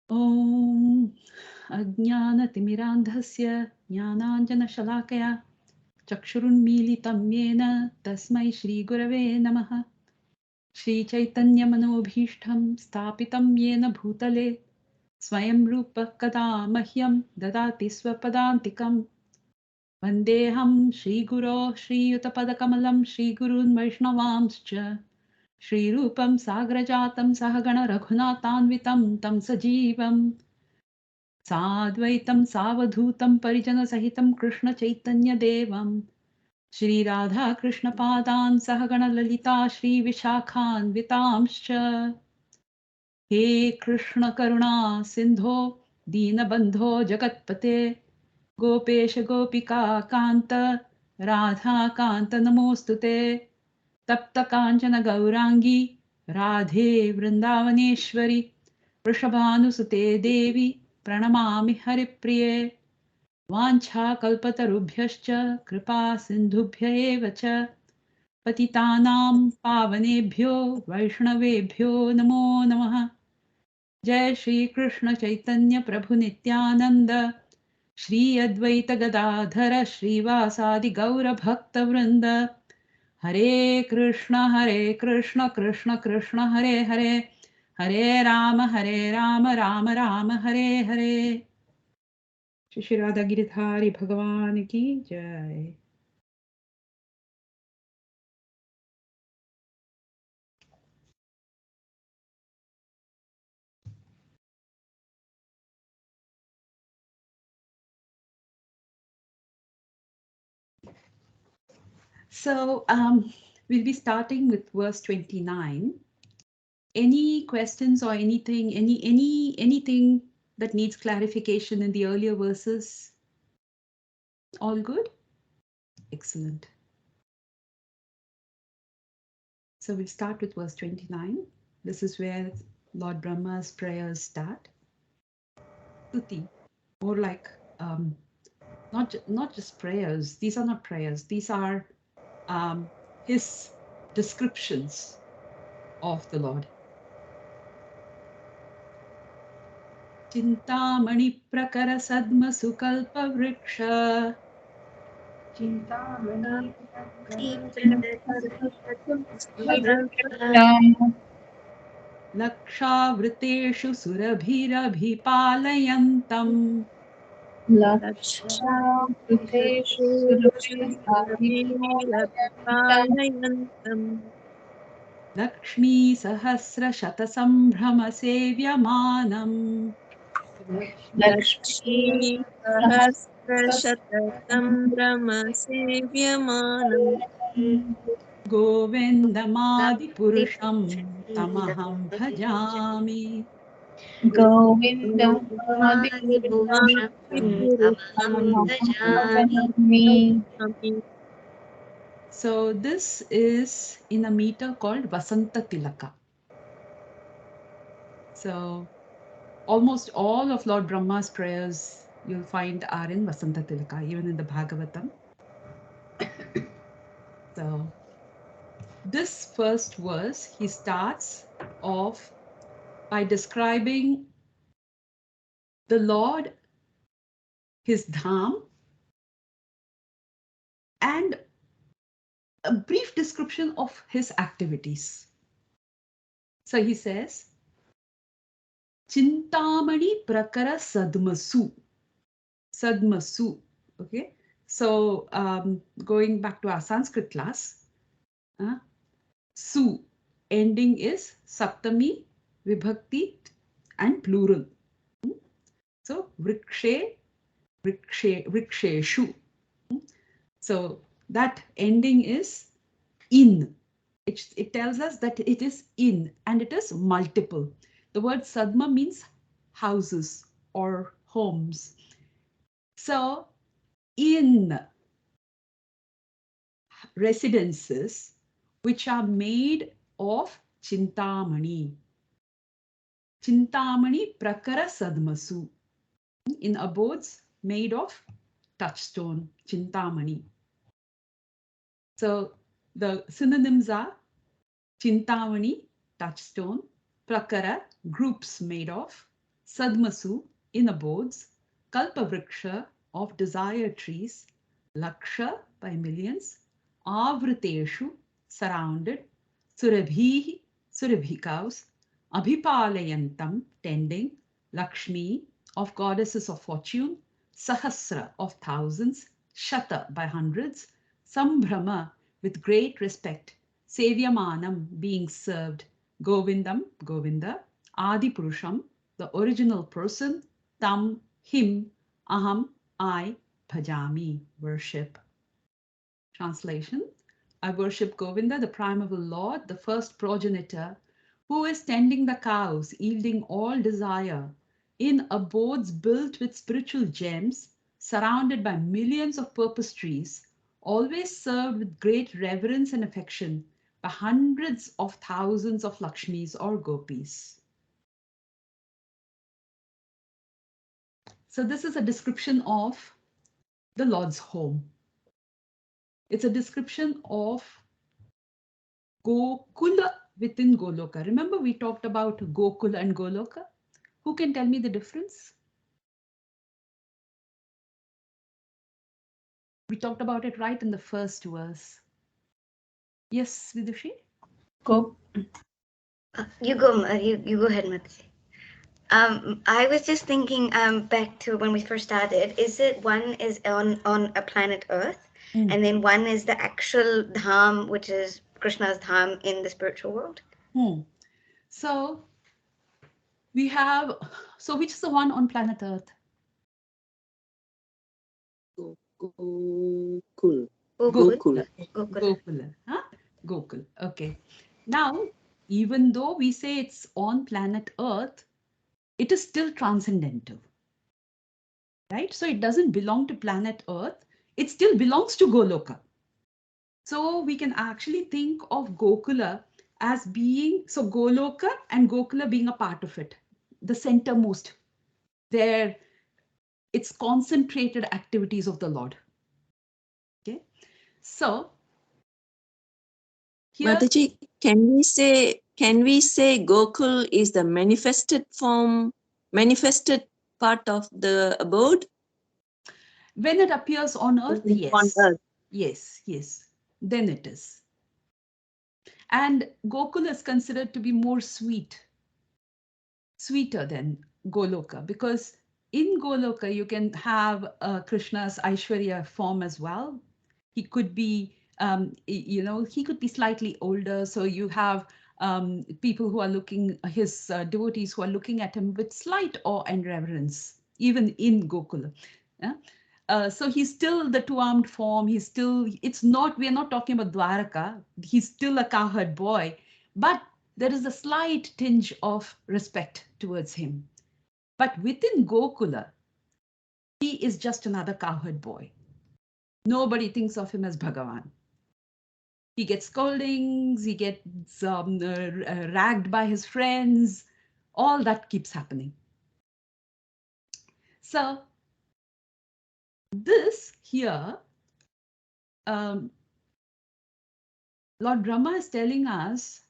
Om Ajnanatimirandhasya Jnananjanashalakaya Chakshurunmilitam Yena Tasmai Shri Gurave Namaha Shri Chaitanya Manobhishtham Stapitam Yena Bhutale Swayam Rupa Kada Mahyam Dadati Swapadantikam Vandeham Shri Guro Shri Yutapadakamalam Shri Gurun Vaishnavamscha Shri Rupam Sagrajatam Sahagana Raghunatanvitam Tam Sajivam Sadvaitam Savadhutam Parijana Sahitam Krishna Chaitanya Devam Shri Radha Krishna Padan Sahagana Lalita Shri Vishakhan Vitamscha He Krishna Karuna Sindho Deenabandho Jagatpate Gopesha Gopika Kanta Radha Kanta Namostute Tapta Kanchana Gaurangi Radhe Vrindavaneshwari Vrishabhanusute Devi Pranamami Haripriye Vancha Kalpatarubhyascha Kripa Sindhubhya eva cha Patitanam Pavanebhyo Vaishnavebhyo Namo Namaha Jai Shri Krishna Chaitanya Prabhu Nityananda Shri Advaita Gadadhara Srivasadi Gaura Bhakta Vrinda Hare Krishna Krishna Krishna Hare Hare Hare Rama Rama Rama Hare Hare Shri Radha Giridhari Bhagavan ki Jai. So we'll be starting with verse 29. Any questions or anything that needs clarification in the earlier verses? All good? Excellent. So we'll start with verse 29. This is where Lord Brahma's prayers start. Stuti, more like not just prayers. These are not prayers. These are his descriptions of the Lord. Chintamani prakara sadma sukalpa vriksha Lakshavriteshu surabhirabhipalayantam Lakshmi sahasra shatasambhrama sevyamaanam Lakshmi Sahasrashatam Brahma Sevyamana Govindamadi purusham tamaham bhajami. Govindam So this is in a meter called Vasanta Tilaka. So almost all of Lord Brahma's prayers you'll find are in Vasanta Tilaka, even in the Bhagavatam. So this first verse, he starts off by describing the Lord, his dham, and a brief description of his activities. So he says, Chintamani prakara sadmasu. Sadmasu. Okay. So going back to our Sanskrit class, su ending is saptami, vibhakti, and plural. So vrikshe, vriksheshu. So that ending is in. It tells us that it is in and it is multiple. The word sadma means houses or homes. So in residences which are made of chintamani. Chintamani prakara sadmasu. In abodes made of touchstone, chintamani. So the synonyms are chintamani, touchstone, prakara, groups made of, Sadmasu in abodes, Kalpavriksha of desire trees, Laksha by millions, Avriteshu surrounded, Surabhihi Surabhi cows, Abhipalayantam tending, Lakshmi of goddesses of fortune, Sahasra of thousands, Shata by hundreds, Sambhrama with great respect, Sevyamanam being served, Govindam, Govinda, Adi Purusham, the original person, Tam, him, Aham, I, Bhajami, worship. Translation: I worship Govinda, the primeval Lord, the first progenitor, who is tending the cows, yielding all desire, in abodes built with spiritual gems, surrounded by millions of purpose trees, always served with great reverence and affection by hundreds of thousands of Lakshmis or Gopis. So this is a description of the Lord's home. It's a description of Gokula within Goloka. Remember we talked about Gokula and Goloka? Who can tell me the difference? We talked about it right in the first verse. Yes, Vidushi? Go. You go. You go ahead, Matsi. I was just thinking back to when we first started. Is it one is on a planet Earth, and then one is the actual dham, which is Krishna's dham in the spiritual world? So we have, so which is the one on planet Earth? Gokul. Gokul. Gokula. Huh? Gokul. Okay. Now, even though we say it's on planet Earth, it is still transcendental. Right? So it doesn't belong to planet Earth. It still belongs to Goloka. So we can actually think of Gokula as being, so Goloka and Gokula being a part of it, the centermost. There, it's concentrated activities of the Lord. Okay. So here, Mataji, can we say Gokul is the manifested part of the abode? when it appears on Earth, yes. On Earth. Yes, yes. Then it is. And Gokul is considered to be more sweeter than Goloka, because in Goloka you can have Krishna's Aishwarya form as well. He could be, he could be slightly older. So you have people who are looking, his devotees who are looking at him with slight awe and reverence, even in Gokula. Yeah? So he's still the two-armed form. He's still, we're not talking about Dwaraka. He's still a cowherd boy, but there is a slight tinge of respect towards him. But within Gokula, he is just another cowherd boy. Nobody thinks of him as Bhagavan. He gets scoldings, he gets ragged by his friends. All that keeps happening. So this here, Lord Brahma is telling us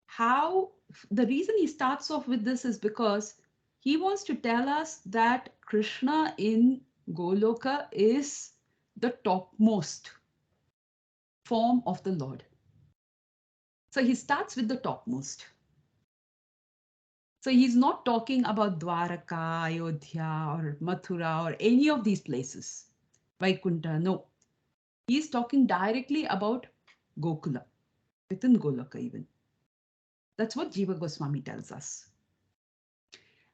how, the reason he starts off with this is because he wants to tell us that Krishna in Goloka is the topmost form of the Lord. So he starts with the topmost. So he's not talking about Dwaraka, Ayodhya, or Mathura, or any of these places. Vaikunta, no. He's talking directly about Gokula, within Goloka even. That's what Jiva Goswami tells us.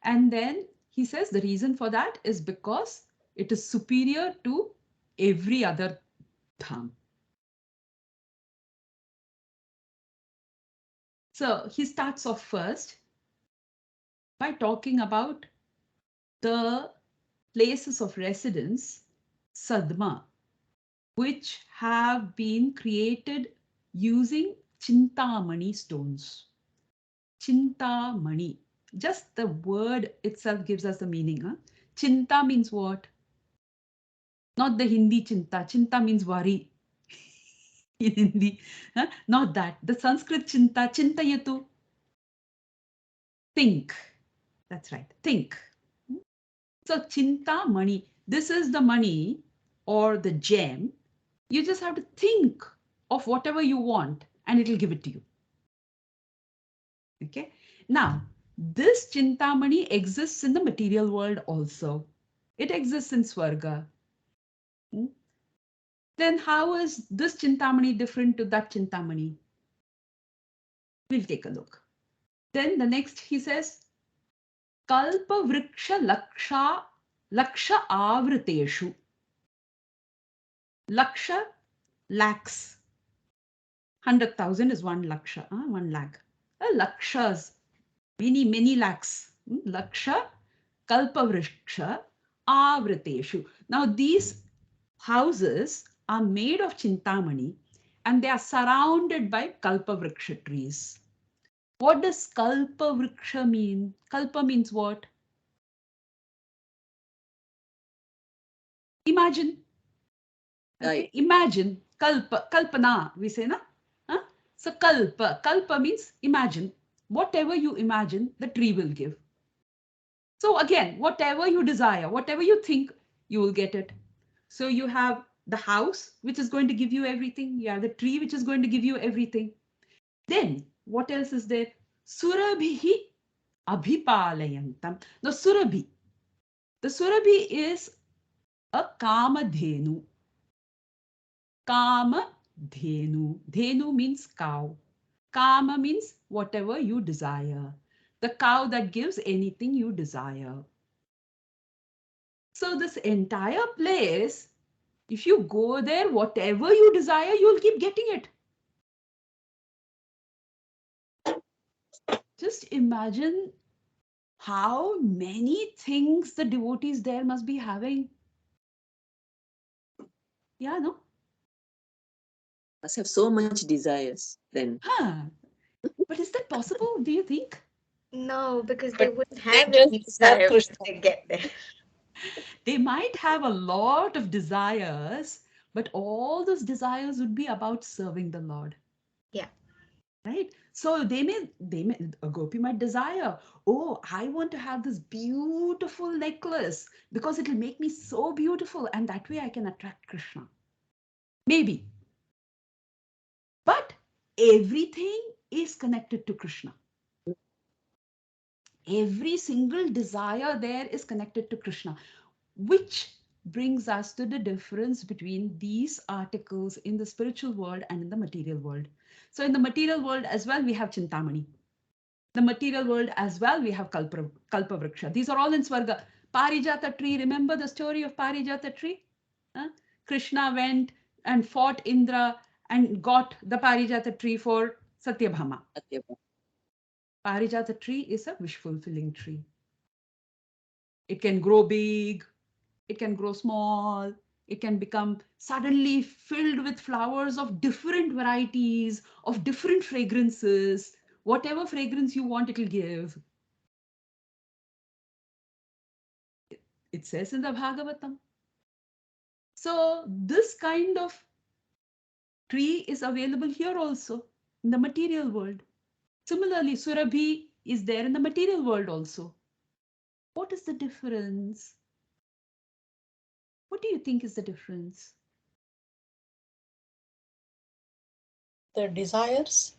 And then he says the reason for that is because it is superior to every other dham. So he starts off first by talking about the places of residence, sadma, which have been created using Chintamani stones. Chintamani, just the word itself gives us the meaning. Huh? Chinta means what? Not the Hindi chinta. Chinta means worry in Hindi. Huh? Not that. The Sanskrit chinta, chintayatu. Think. That's right. Think. So chinta money. This is the money or the gem. You just have to think of whatever you want and it'll give it to you. Okay. Now, this chintamani exists in the material world also. It exists in Swarga. Hmm? Then how is this chintamani different to that chintamani? We'll take a look. Then the next he says, Kalpa vriksha laksha avriteshu. Laksha, lakhs. 100,000 is 1 laksha, 1 lakh. Lakshas, many lakhs. Laksha, kalpavriksha, avriteshu. Now these houses are made of chintamani and they are surrounded by kalpavriksha trees. What does kalpavriksha mean? Kalpa means what? Imagine. Okay, imagine. Kalpana, we say, na? Huh? So kalpa means imagine. Whatever you imagine, the tree will give. So again, whatever you desire, whatever you think, you will get it. So you have the house, which is going to give you everything. You have the tree, which is going to give you everything. Then what else is there? Surabhihi abhipalayantam. Now surabhi. The surabhi is a kamadhenu. Kamadhenu. Dhenu means cow. Kama means whatever you desire. The cow that gives anything you desire. So this entire place, if you go there, whatever you desire, you'll keep getting it. Just imagine how many things the devotees there must be having. Yeah, no? Must have so much desires then. Huh. But is that possible, do you think? No, because they wouldn't they have just any serve desire Krishna. to get there. They might have a lot of desires, but all those desires would be about serving the Lord. Yeah. Right? So they may, a gopi might desire, oh, I want to have this beautiful necklace because it'll make me so beautiful and that way I can attract Krishna. Maybe. But everything is connected to Krishna. Every single desire there is connected to Krishna, which brings us to the difference between these articles in the spiritual world and in the material world. So in the material world as well, we have Chintamani. The material world as well, we have Kalpavriksha. These are all in Swarga. Parijata tree, remember the story of Parijata tree? Krishna went and fought Indra and got the Parijata tree for Satyabhama. Parijata tree is a wish-fulfilling tree. It can grow big, it can grow small, it can become suddenly filled with flowers of different varieties, of different fragrances. Whatever fragrance you want, it'll give. It says in the Bhagavatam. So this kind of tree is available here also in the material world. Similarly, Surabhi is there in the material world also. What is the difference? What do you think is the difference? The desires.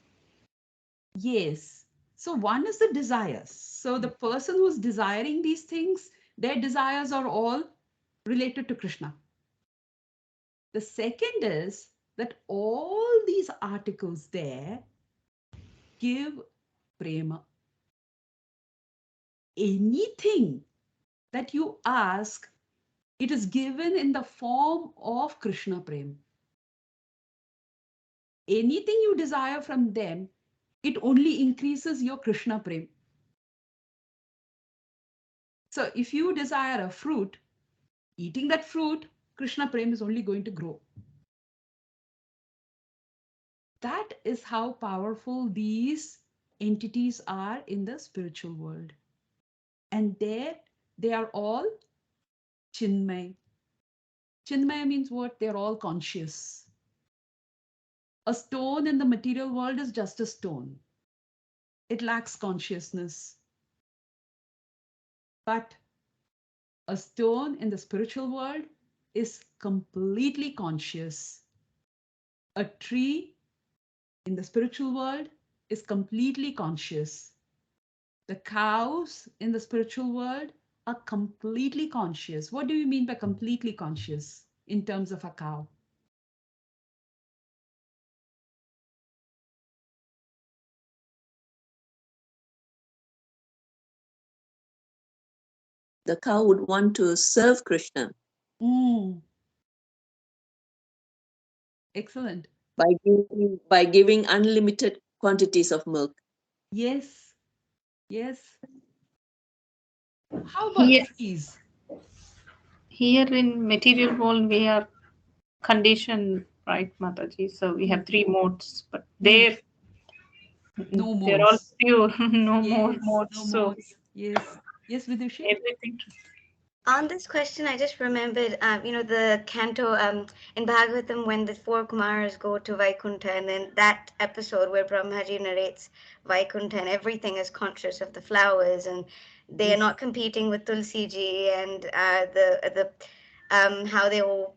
Yes. So one is the desires. So the person who's desiring these things, their desires are all related to Krishna. The second is that all these articles there give prema. Anything that you ask, it is given in the form of Krishna Prem. Anything you desire from them, it only increases your Krishna Prem. So if you desire a fruit, eating that fruit, Krishna Prem is only going to grow. That is how powerful these entities are in the spiritual world. And there, they are all Chinmay. Chinmay means what? They're all conscious. A stone in the material world is just a stone. It lacks consciousness. But a stone in the spiritual world is completely conscious. A tree in the spiritual world is completely conscious. The cows in the spiritual world are completely conscious. What do you mean by completely conscious in terms of a cow? The cow would want to serve Krishna Mm, excellent. by giving unlimited quantities of milk. Yes, yes. How about Here, trees? here in material world, we are conditioned, right, Mataji? So we have three modes, but Mm, there, no they're all modes. pure, no more Yes, modes. no So modes. Yes, yes, Vidushi. everything. On this question, I just remembered, the canto in Bhagavatam when the four Kumaras go to Vaikuntha, and then that episode where Brahmaji narrates Vaikuntha and everything is conscious of the flowers, and they are Yes, not competing with Tulsi ji, and the how they all,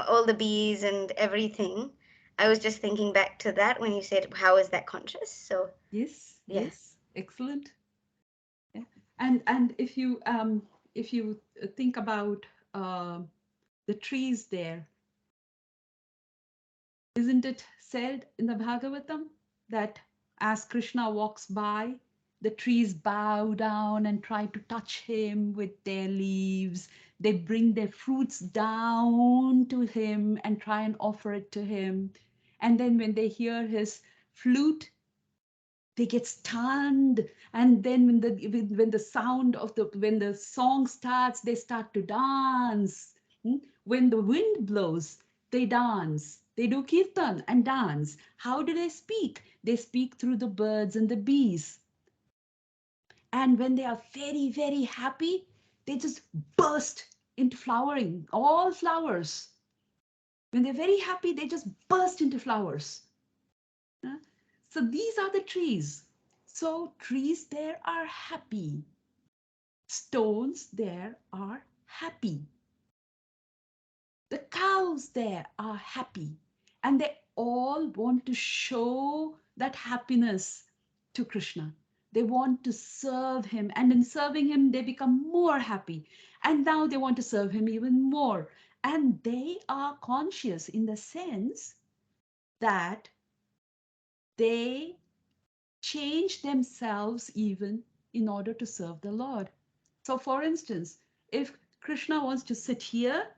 all the bees and everything. I was just thinking back to that when you said, how is that conscious? So, yes, yeah. yes. Excellent. Yeah. And if you think about the trees there, isn't it said in the Bhagavatam that as Krishna walks by, the trees bow down and try to touch him with their leaves. They bring their fruits down to him and try and offer it to him. And then when they hear his flute, they get stunned, and then when the sound of the when the song starts, they start to dance. When the wind blows, they dance, they do kirtan and dance. How do they speak? They speak through the birds and the bees. And when they are very very happy, they just burst into flowering, all flowers. When they're very happy, they just burst into flowers. Huh? So these are the trees. So trees there are happy. Stones there are happy. The cows there are happy. And they all want to show that happiness to Krishna. They want to serve him. And in serving him, they become more happy. And now they want to serve him even more. And they are conscious in the sense that they change themselves even in order to serve the Lord. So, for instance, if Krishna wants to sit here,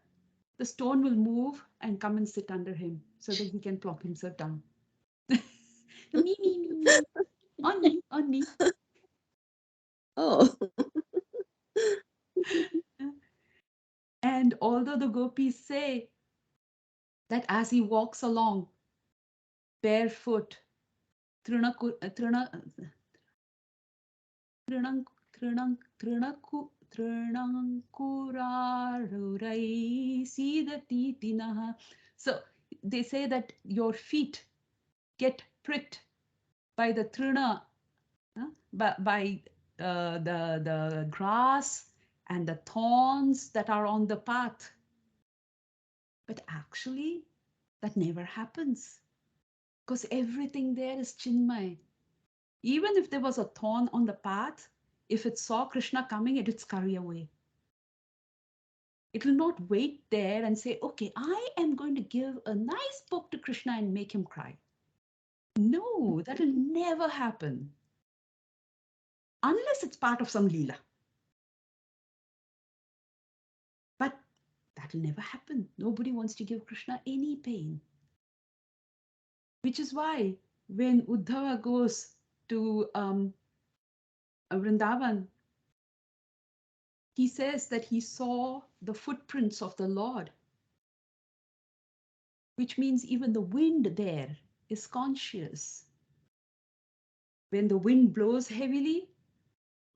the stone will move and come and sit under him so that he can plop himself down. Me, me, me, me. On me, on me. Oh, And although the gopis say that as he walks along barefoot, trinakurarurai. So they say that your feet get pricked by the trina, by the grass and the thorns that are on the path. But actually, that never happens because everything there is Chinmay. Even if there was a thorn on the path, if it saw Krishna coming, it would scurry away. It will not wait there and say, okay, I am going to give a nice book to Krishna and make him cry. No, that will never happen unless it's part of some Leela. But that will never happen. Nobody wants to give Krishna any pain. Which is why when Uddhava goes to Vrindavan, he says that he saw the footprints of the Lord, which means even the wind there is conscious. When the wind blows heavily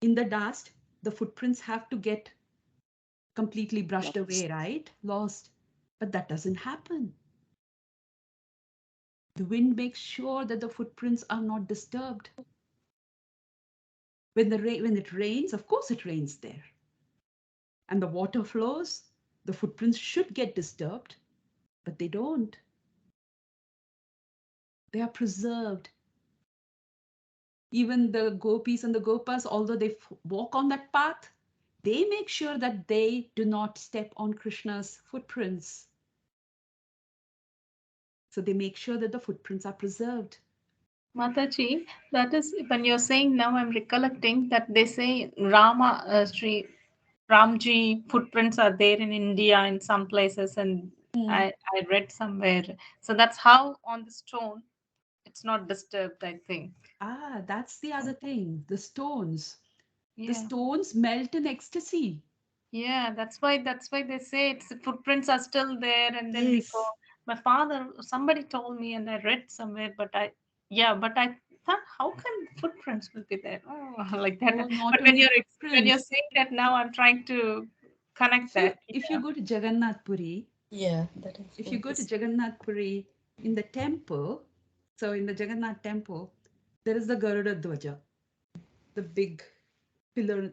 in the dust, the footprints have to get completely brushed away, right? Lost. But that doesn't happen. The wind makes sure that the footprints are not disturbed. When it rains, of course it rains there. And the water flows, the footprints should get disturbed, but they don't. They are preserved. Even the gopis and the gopas, although they walk on that path, they make sure that they do not step on Krishna's footprints. So they make sure that the footprints are preserved. Mataji, that is when you're saying now, I'm recollecting that they say Rama, Sri Ramji footprints are there in India in some places, and I read somewhere. So that's how on the stone it's not disturbed, I think. Ah, that's the other thing. The stones. Yeah. The stones melt in ecstasy. Yeah, that's why they say it's the footprints are still there, and then we go. Yes. My father, somebody told me, and I read somewhere, but I thought, how can footprints will be there? Oh, like that. Oh, not But only when you're footprints. saying that now, I'm trying to connect that. If you go to Jagannath Puri, Yeah, that is if you what go to is. Jagannath Puri in the temple, so in the Jagannath temple, there is the Garuda Dwaja, the big pillar,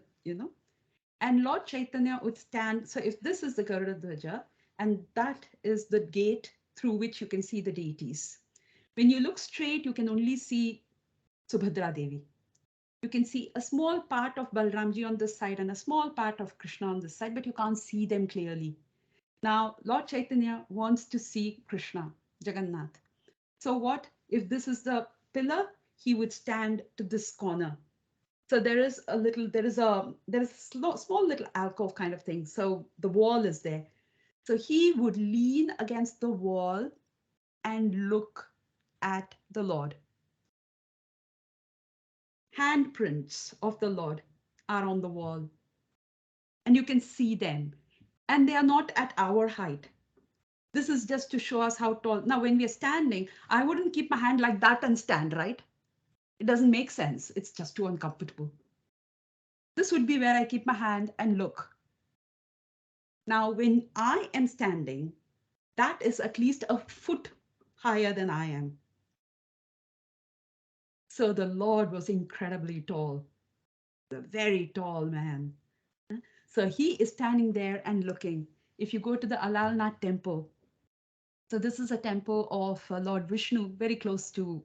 and Lord Chaitanya would stand. So if this is the Garuda Dwaja, and that is the gate through which you can see the deities. When you look straight, you can only see Subhadra Devi. You can see a small part of Balramji on this side and a small part of Krishna on this side, but you can't see them clearly. Now, Lord Chaitanya wants to see Krishna, Jagannath. So what if this is the pillar? He would stand to this corner. So there is a small little alcove kind of thing. So the wall is there. So he would lean against the wall and look at the Lord. Handprints of the Lord are on the wall, and you can see them, and they are not at our height. This is just to show us how tall. Now, when we are standing, I wouldn't keep my hand like that and stand, right? It doesn't make sense. It's just too uncomfortable. This would be where I keep my hand and look. Now, when I am standing, that is at least a foot higher than I am. So the Lord was incredibly tall, a very tall man. So he is standing there and looking. If you go to the Alalnath temple, so this is a temple of Lord Vishnu, very close to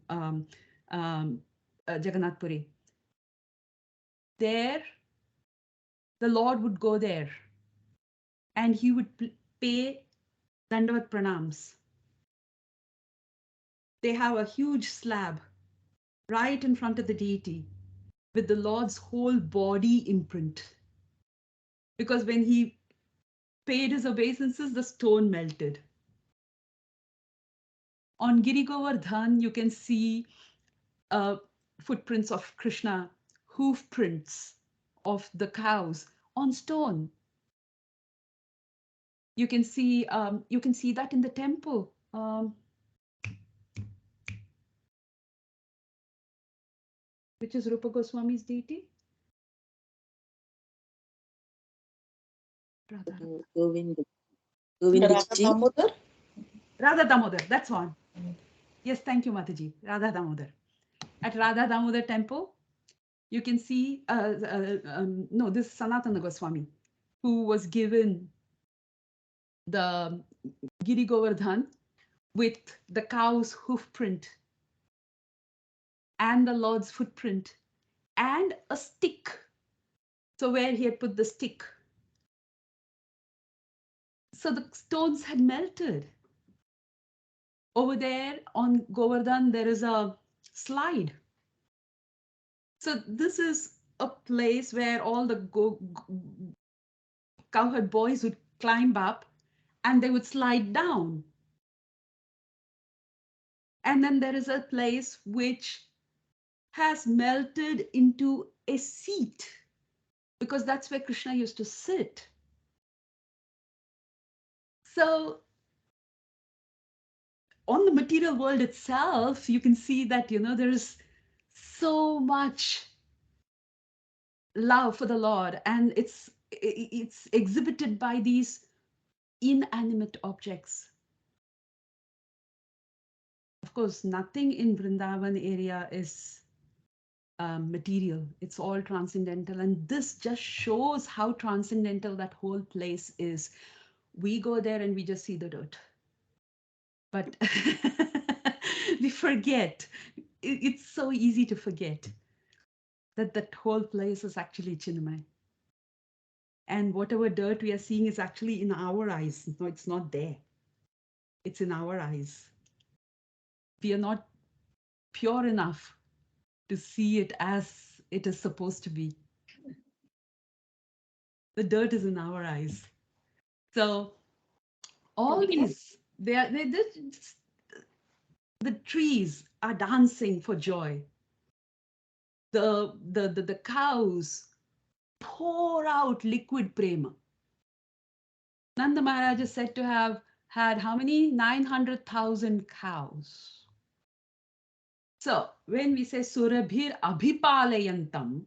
Jagannath Puri. There, the Lord would go there and he would pay Dandavat Pranams. They have a huge slab right in front of the deity with the Lord's whole body imprint. Because when he paid his obeisances, the stone melted. On Giri Govardhan, you can see footprints of Krishna, hoof prints of the cows on stone. You can see that in the temple. Which is Rupa Goswami's deity? Govind. Radha Govindji. Damodar? Radha Damodar, that's one. Yes, thank you, Mataji. Radha Damodar. At Radha Damodar temple, you can see, no, this is Sanatana Goswami, who was given the Giri Govardhan with the cow's hoof print and the Lord's footprint and a stick. So where he had put the stick. So the stones had melted. Over there on Govardhan, there is a slide. So this is a place where all the cowherd boys would climb up and they would slide down. And then there is a place which has melted into a seat because that's where Krishna used to sit. So on the material world itself, you can see that, there is so much love for the Lord, and it's exhibited by these inanimate objects. Of course, nothing in Vrindavan area is material. It's all transcendental. And this just shows how transcendental that whole place is. We go there and we just see the dirt. But we forget. It's so easy to forget that that whole place is actually Chinmay. And whatever dirt we are seeing is actually in our eyes. No, it's not there. It's in our eyes. We are not pure enough to see it as it is supposed to be. The dirt is in our eyes. So all these, the trees are dancing for joy. The cows pour out liquid prema. Nanda Maharaj is said to have had how many? 900,000 cows. So when we say Surabhir Abhipalayantam,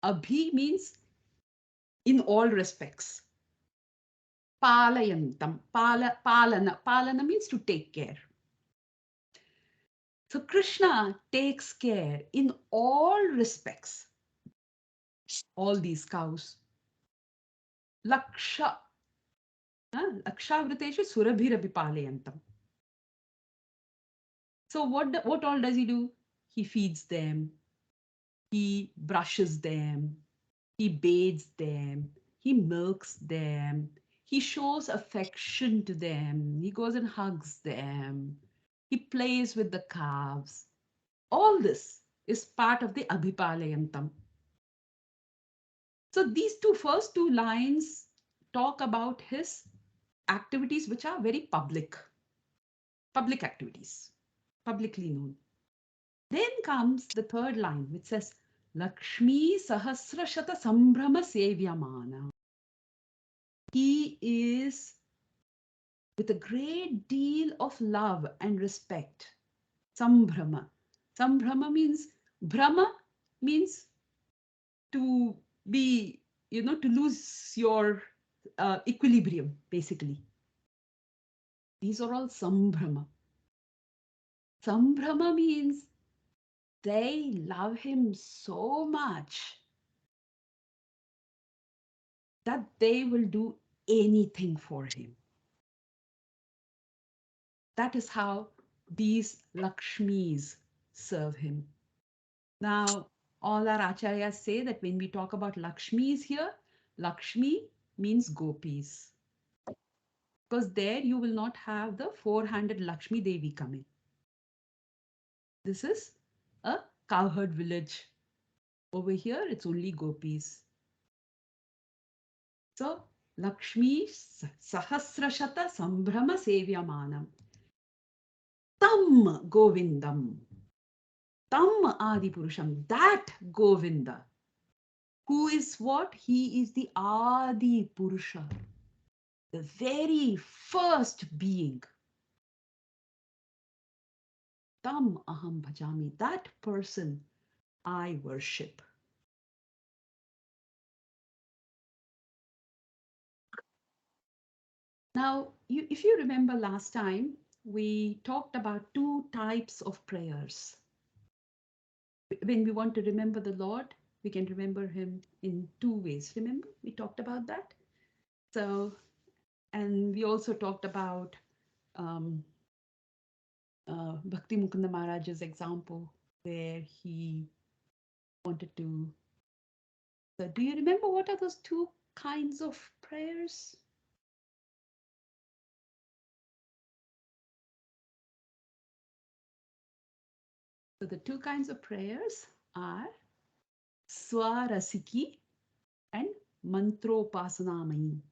Abhi means in all respects. Palayantam, palana means to take care. So Krishna takes care in all respects. All these cows. Laksha. Lakshavriteshu surabhirapi palayantam. So what all does he do? He feeds them. He brushes them. He bathes them. He milks them. He shows affection to them. He goes and hugs them. He plays with the calves. All this is part of the Abhipalayantam. So these first two lines talk about his activities which are very public activities, publicly known. Then comes the third line which says, Lakshmi Sahasrashata Sambrahma Sevyamana. He is with a great deal of love and respect. Sambrahma. Sambrahma means, Brahma means to be, to lose your equilibrium, basically. These are all Sambrahma. Sambrahma means they love him so much that they will do anything for him. That is how these Lakshmis serve him. Now, all our acharyas say that when we talk about Lakshmis here, Lakshmi means gopis. Because there you will not have the four-handed Lakshmi Devi coming. This is a cowherd village. Over here, it's only gopis. So, Lakshmi Sahasrashata Sambrahma Sevyamanam. Tam Govindam. Tam Adi Purusham. That Govinda. Who is what? He is the Adi Purusha. The very first being. Tam aham bhajami. That person I worship. Now, if you remember last time, we talked about two types of prayers. When we want to remember the Lord, we can remember him in two ways. Remember, we talked about that. So, and we also talked about Bhakti Mukunda Maharaj's example where he wanted to. So do you remember what are those two kinds of prayers? So the two kinds of prayers are Swarasiki and Mantropasanamayi.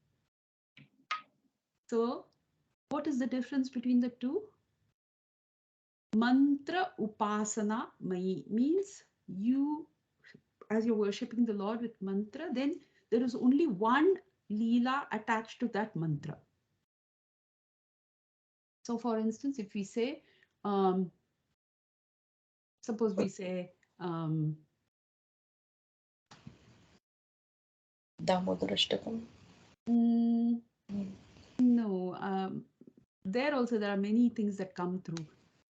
So what is the difference between the two? Mantra Upasana Mayi means you, as you're worshipping the Lord with mantra, then there is only one Leela attached to that mantra. So for instance, if we say, suppose we say, Damodarashtakam. No, there also there are many things that come through.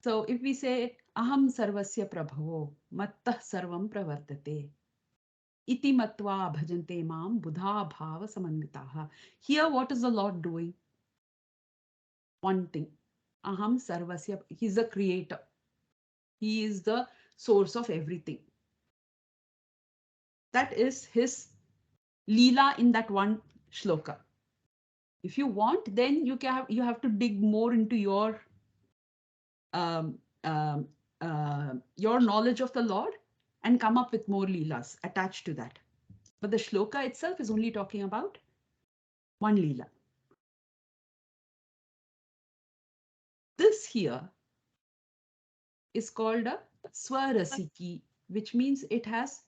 So if we say aham sarvasya prabhavo mattah sarvam pravartate iti matva bhajante mam buddha bhava samanvitaha. Here what is the Lord doing? One thing. Aham sarvasya, he's the creator. He is the source of everything. That is his Leela in that one shloka. If you want, then you have to dig more into um, um, your knowledge of the Lord and come up with more Leelas attached to that. But the shloka itself is only talking about one Leela. This here is called a Swarasiki, which means it has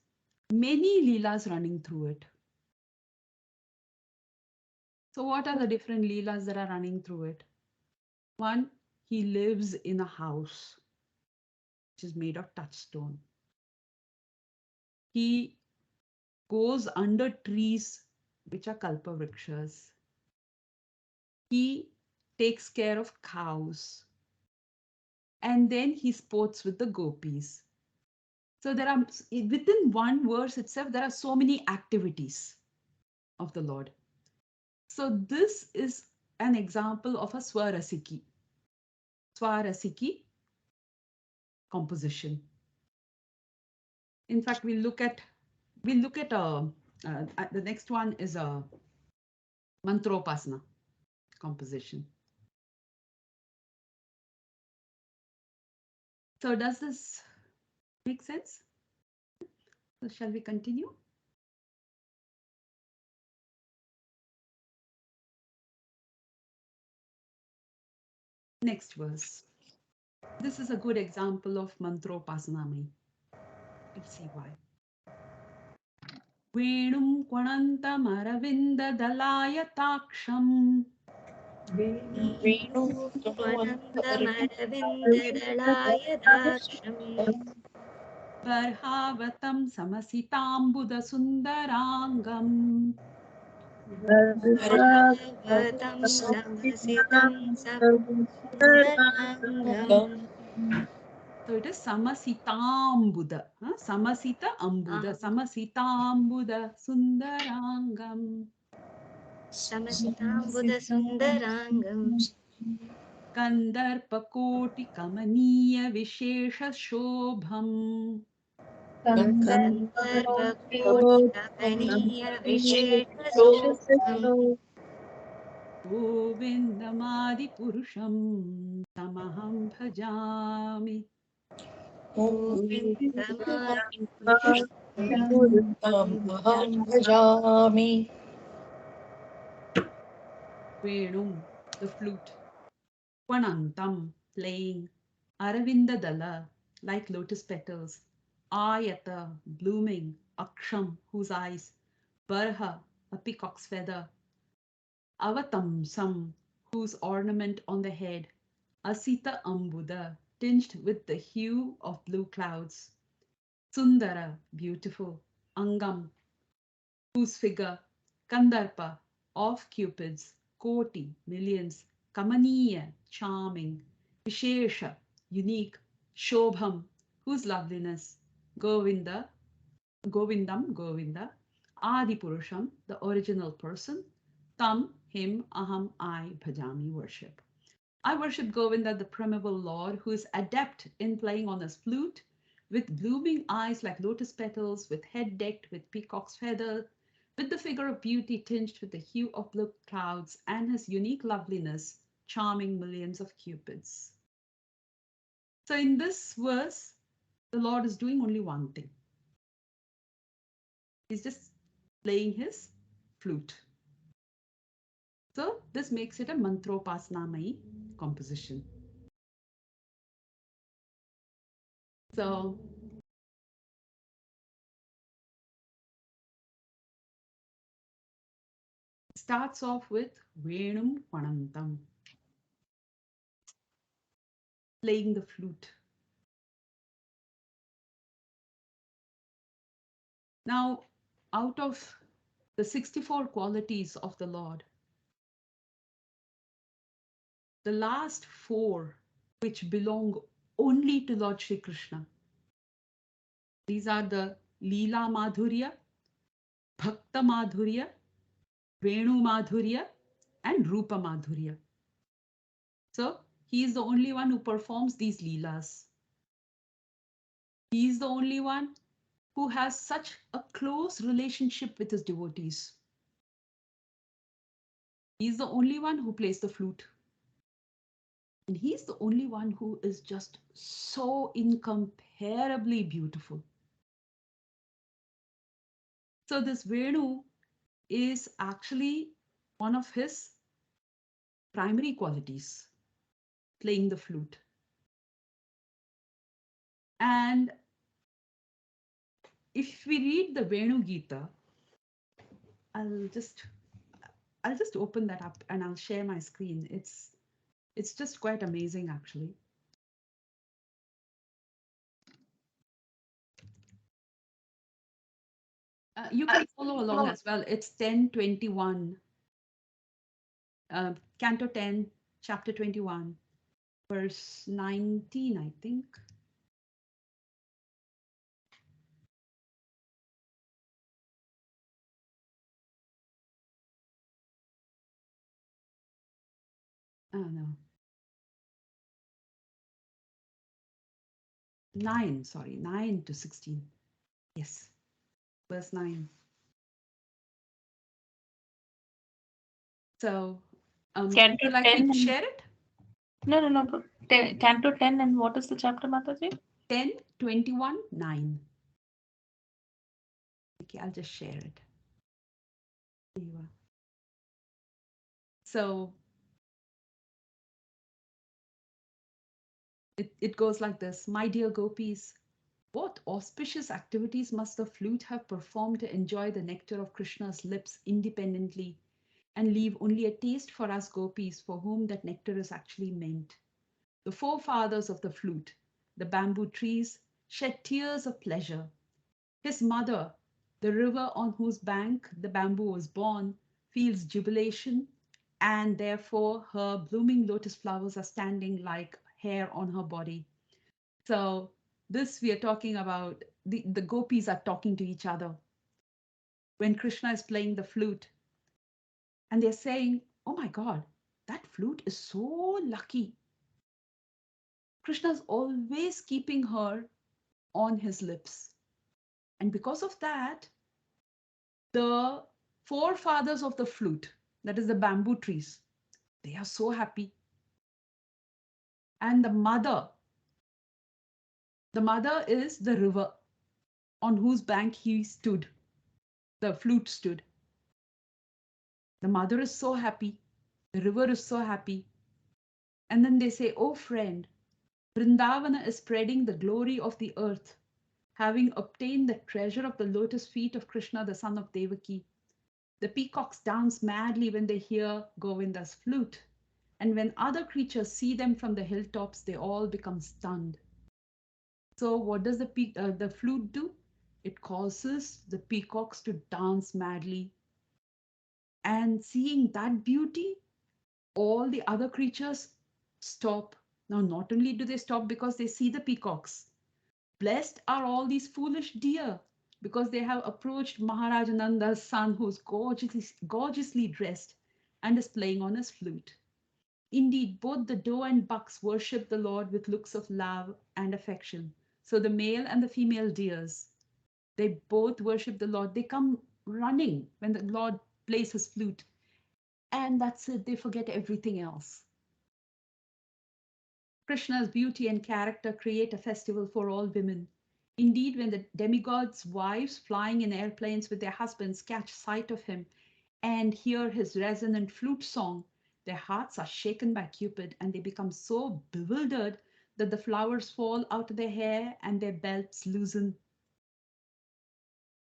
many Leelas running through it. So what are the different Leelas that are running through it? One, he lives in a house which is made of touchstone. He goes under trees which are kalpavrikshas. He takes care of cows. And then he sports with the gopis. So there are, within one verse itself, there are so many activities of the Lord. So this is an example of a Swarasiki. Swarasiki composition. In fact, we'll look at the next one is a Mantropasana composition. So does this make sense? So shall we continue? Next verse. This is a good example of Mantropasana. Let's see why. Venum Kwanantamaravinda Venuvanandamaravindalayadaksham Barhavatam Samasitambuda Sundarangam Varhavatam samasitam sundarangam. So it is Samasitambuda. Samasita Ambuda. Samasitambuda Sundarangam. Samasitam Buddha Sundarangam Kandarpakoti Kamaniya Vishesha Shobham. Gandharvakoti Kamaniya Vishesha Shobham Govindamadi Purusham Tamaham Bhajami. Govindamadi Aham bhajami. Venum, the flute. Kwanantam, playing. Aravindadala, like lotus petals. Ayata, blooming. Aksham, whose eyes. Barha, a peacock's feather. Avatamsam, whose ornament on the head. Asita Ambuda, tinged with the hue of blue clouds. Sundara, beautiful. Angam, whose figure. Kandarpa, of cupids. Koti, millions. Kamaniya, charming. Vishesha, unique. Shobham, whose loveliness. Govinda, Govinda. Adipurusham, the original person. Tam, him, aham, I, bhajami, worship. I worship Govinda, the primeval Lord, who is adept in playing on his flute, with blooming eyes like lotus petals, with head decked with peacock's feather, with the figure of beauty tinged with the hue of blue clouds, and his unique loveliness, charming millions of cupids. So in this verse, the Lord is doing only one thing. He's just playing his flute. So this makes it a Mantropasnamayi composition. So it starts off with Venum Kwanantam, playing the flute. Now, out of the 64 qualities of the Lord, the last 4, which belong only to Lord Shri Krishna. These are the Leela Madhurya, Bhakta Madhurya, Venu Madhurya, and Rupa Madhurya. So he is the only one who performs these Leelas. He is the only one who has such a close relationship with his devotees. He's the only one who plays the flute. And he's the only one who is just so incomparably beautiful. So this Venu is actually one of his primary qualities, playing the flute. And if we read the Venu Gita, I'll just open that up and I'll share my screen. It's just quite amazing, actually. You can follow along as well. It's 10:21, Canto 10, Chapter 21, verse 19, I think. Oh, no. 9 to 16. Yes, verse 9. So, would Canto you like me 10 to and- share it? No. Canto 10 and what is the chapter, Mataji? 10, 21, 9. Okay, I'll just share it. There you are. So it goes like this. My dear gopis, what auspicious activities must the flute have performed to enjoy the nectar of Krishna's lips independently and leave only a taste for us gopis for whom that nectar is actually meant. The forefathers of the flute, the bamboo trees, shed tears of pleasure. His mother, the river on whose bank the bamboo was born, feels jubilation, and therefore her blooming lotus flowers are standing like hair on her body. So this we are talking about, the gopis are talking to each other when Krishna is playing the flute. And they're saying, oh my God, that flute is so lucky. Krishna's always keeping her on his lips. And because of that, the forefathers of the flute, that is the bamboo trees, they are so happy. And the mother is the river on whose bank he stood, the flute stood. The mother is so happy, the river is so happy. And then they say, oh friend, Vrindavana is spreading the glory of the earth, having obtained the treasure of the lotus feet of Krishna, the son of Devaki. The peacocks dance madly when they hear Govinda's flute. And when other creatures see them from the hilltops, they all become stunned. So what does the flute do? It causes the peacocks to dance madly. And seeing that beauty, all the other creatures stop. Now, not only do they stop because they see the peacocks, blessed are all these foolish deer because they have approached Maharaj Nanda's son, who's gorgeously dressed and is playing on his flute. Indeed, both the doe and bucks worship the Lord with looks of love and affection. So the male and the female deers, they both worship the Lord. They come running when the Lord plays his flute. And that's it, they forget everything else. Krishna's beauty and character create a festival for all women. Indeed, when the demigods' wives flying in airplanes with their husbands catch sight of him and hear his resonant flute song, their hearts are shaken by Cupid and they become so bewildered that the flowers fall out of their hair and their belts loosen.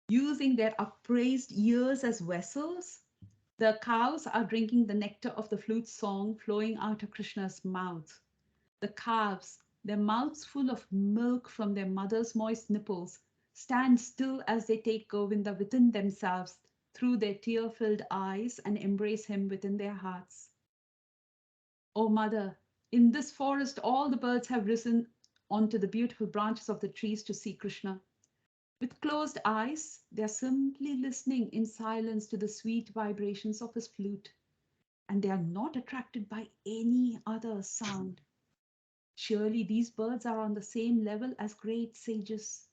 Using their upraised ears as vessels, the cows are drinking the nectar of the flute song flowing out of Krishna's mouth. The calves, their mouths full of milk from their mother's moist nipples, stand still as they take Govinda within themselves through their tear-filled eyes and embrace him within their hearts. O mother, in this forest all the birds have risen onto the beautiful branches of the trees to see Krishna. With closed eyes, they are simply listening in silence to the sweet vibrations of his flute, and they are not attracted by any other sound. Surely these birds are on the same level as great sages.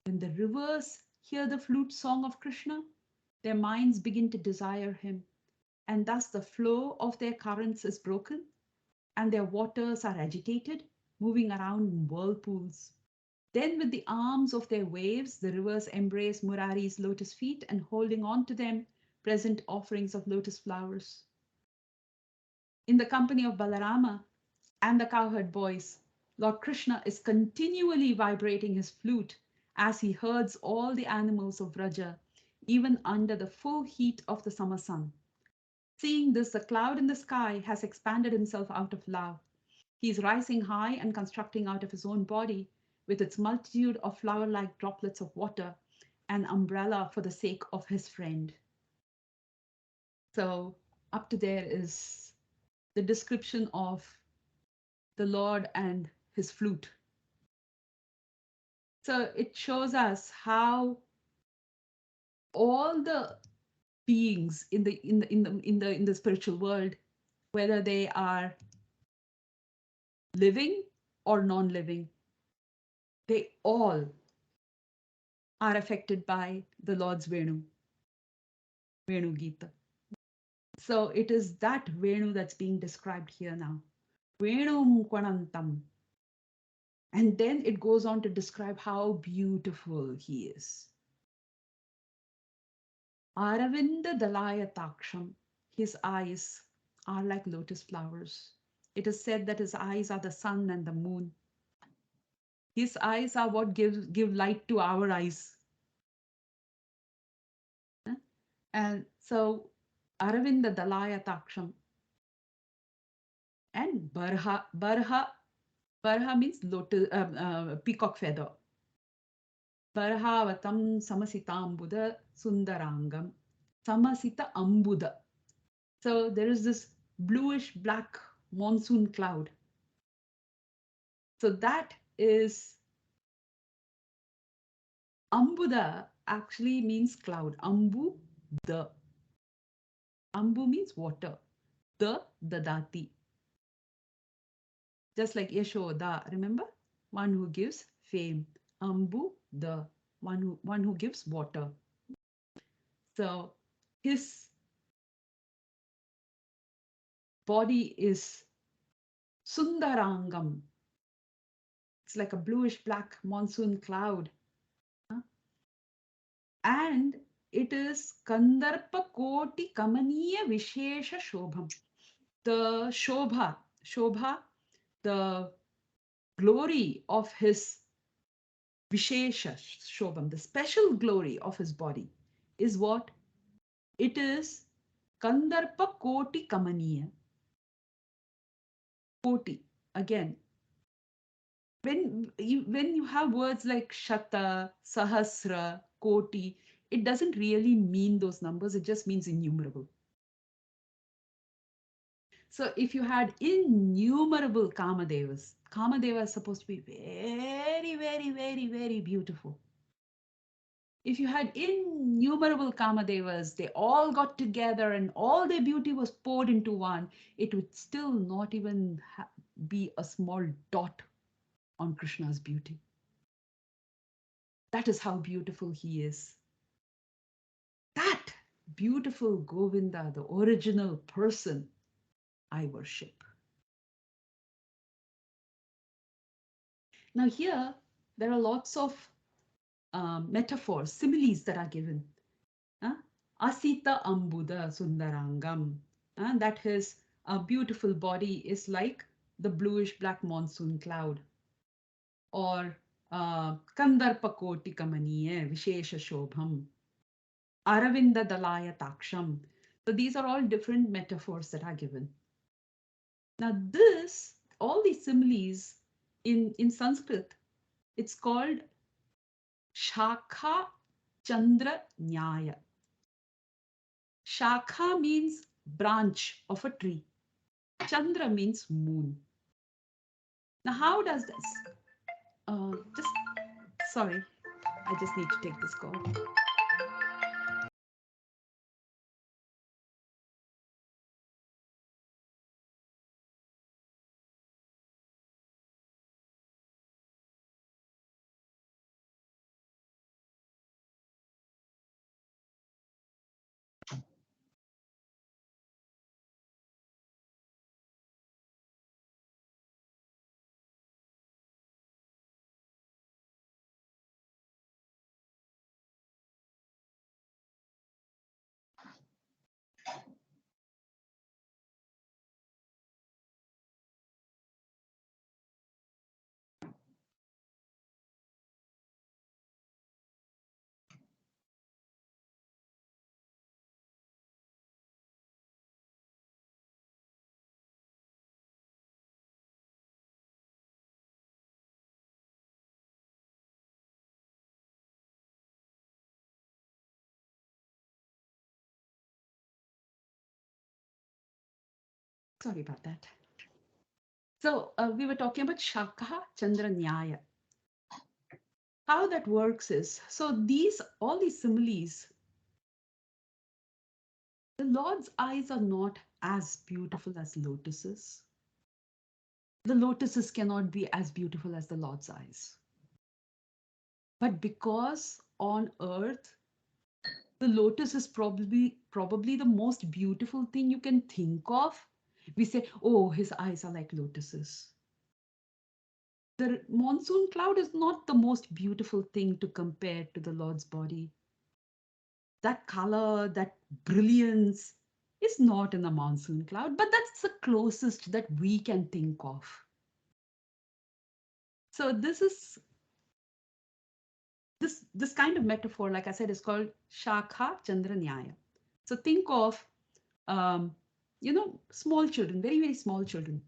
When the rivers hear the flute song of Krishna, their minds begin to desire him, and thus the flow of their currents is broken, and their waters are agitated, moving around in whirlpools. Then with the arms of their waves, the rivers embrace Murari's lotus feet and holding on to them, present offerings of lotus flowers. In the company of Balarama and the cowherd boys, Lord Krishna is continually vibrating his flute as he herds all the animals of Vraja, even under the full heat of the summer sun. Seeing this, the cloud in the sky has expanded himself out of love. He is rising high and constructing out of his own body, with its multitude of flower-like droplets of water, an umbrella for the sake of his friend. So up to there is the description of the Lord and his flute. So it shows us how all the beings in the spiritual world, whether they are living or non-living, they all are affected by the Lord's Venu Gita. So it is that Venu that's being described here now. Venum Kwanantam. And then it goes on to describe how beautiful he is. Aravinda Dalaya Taksham. His eyes are like lotus flowers. It is said that his eyes are the sun and the moon. His eyes are what give light to our eyes. And so Aravinda Dalaya Taksham. And Barha means lotus, peacock feather. Barhavatam Samasita Ambuda Sundarangam. Samasita Ambuda. So there is this bluish black monsoon cloud. So that is Ambuda actually means cloud. Ambu, the. Ambu means water. The Dadati. Just like Yashoda, remember? One who gives fame. Ambu, the one who gives water. So his body is Sundarangam. It's like a bluish black monsoon cloud. And it is Kandarpa Koti Kamaniya Vishesha Shobham. The Shobha, the glory of his Vishesha Shobham, the special glory of his body is what? It is Kandarpa Koti Kamaniya. Koti, again, when you have words like Shata, Sahasra, Koti, it doesn't really mean those numbers, it just means innumerable. So if you had innumerable Kamadevas, Kamadeva is supposed to be very, very, very, very beautiful. If you had innumerable Kamadevas, they all got together and all their beauty was poured into one, it would still not even be a small dot on Krishna's beauty. That is how beautiful he is. That beautiful Govinda, the original person, I worship. Now here, there are lots of metaphors, similes that are given. Asita Ambuda Sundarangam. That his beautiful body is like the bluish black monsoon cloud. Or Kandarpa Koti Kamaniye Vishesha Shobham. Aravinda Dalaya Taksham. So these are all different metaphors that are given. Now all these similes in Sanskrit, it's called Shakha Chandra Nyaya. Shakha means branch of a tree. Chandra means moon. Now, how does this? Just sorry, I just need to take this call. Sorry about that. So we were talking about Shakaha Chandra Nyaya. How that works is, so all these similes, the Lord's eyes are not as beautiful as lotuses. The lotuses cannot be as beautiful as the Lord's eyes. But because on earth, the lotus is probably the most beautiful thing you can think of, we say, oh, his eyes are like lotuses. The monsoon cloud is not the most beautiful thing to compare to the Lord's body. That color, that brilliance is not in the monsoon cloud, but that's the closest that we can think of. So this kind of metaphor, like I said, is called Shakha Chandra Nyaya. So think of, small children, very, very small children.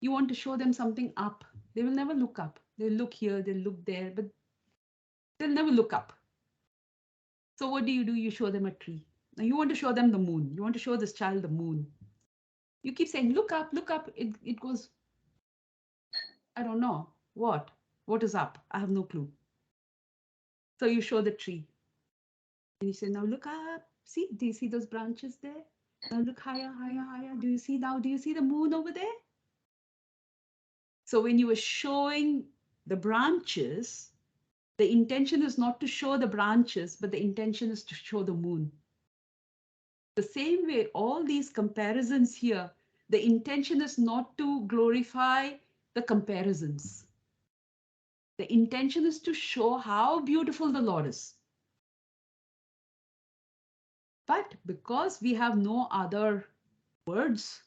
You want to show them something up. They will never look up. They'll look here, they'll look there, but they'll never look up. So what do? You show them a tree. Now you want to show them the moon. You want to show this child the moon. You keep saying, look up, look up. It goes, I don't know. What? What is up? I have no clue. So you show the tree. And you say, now look up. See, do you see those branches there? Now look higher, higher, higher. Do you see the moon over there? So when you were showing the branches, the intention is not to show the branches, but the intention is to show the moon. The same way, all these comparisons here, the intention is not to glorify the comparisons. The intention is to show how beautiful the Lord is. But because we have no other words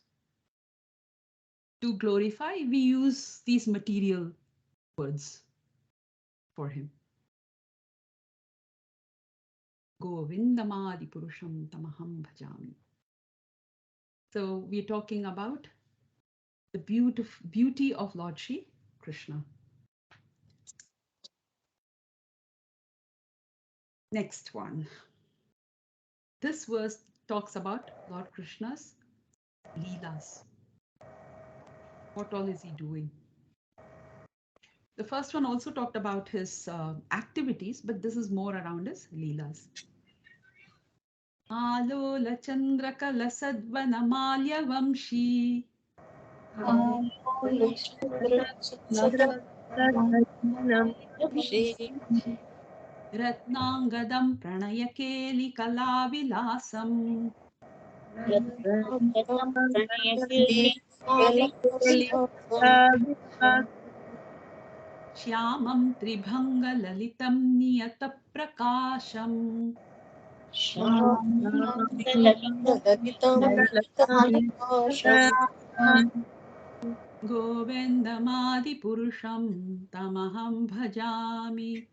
to glorify, we use these material words for him. Govindamadi Purusham Tamaham Bhajami. So we're talking about the beauty of Lord Shri Krishna. Next one. This verse talks about Lord Krishna's Leelas. What all is he doing? The first one also talked about his activities, but this is more around his Leelas. Alola Chandraka Lasadvana Malya Vamshi Ratnangadam Pranayakeli Kalavilasam Shyamam Tribhanga Lalitam Niyata Prakasham Govindamadi Purusham Tamaham Bhajami.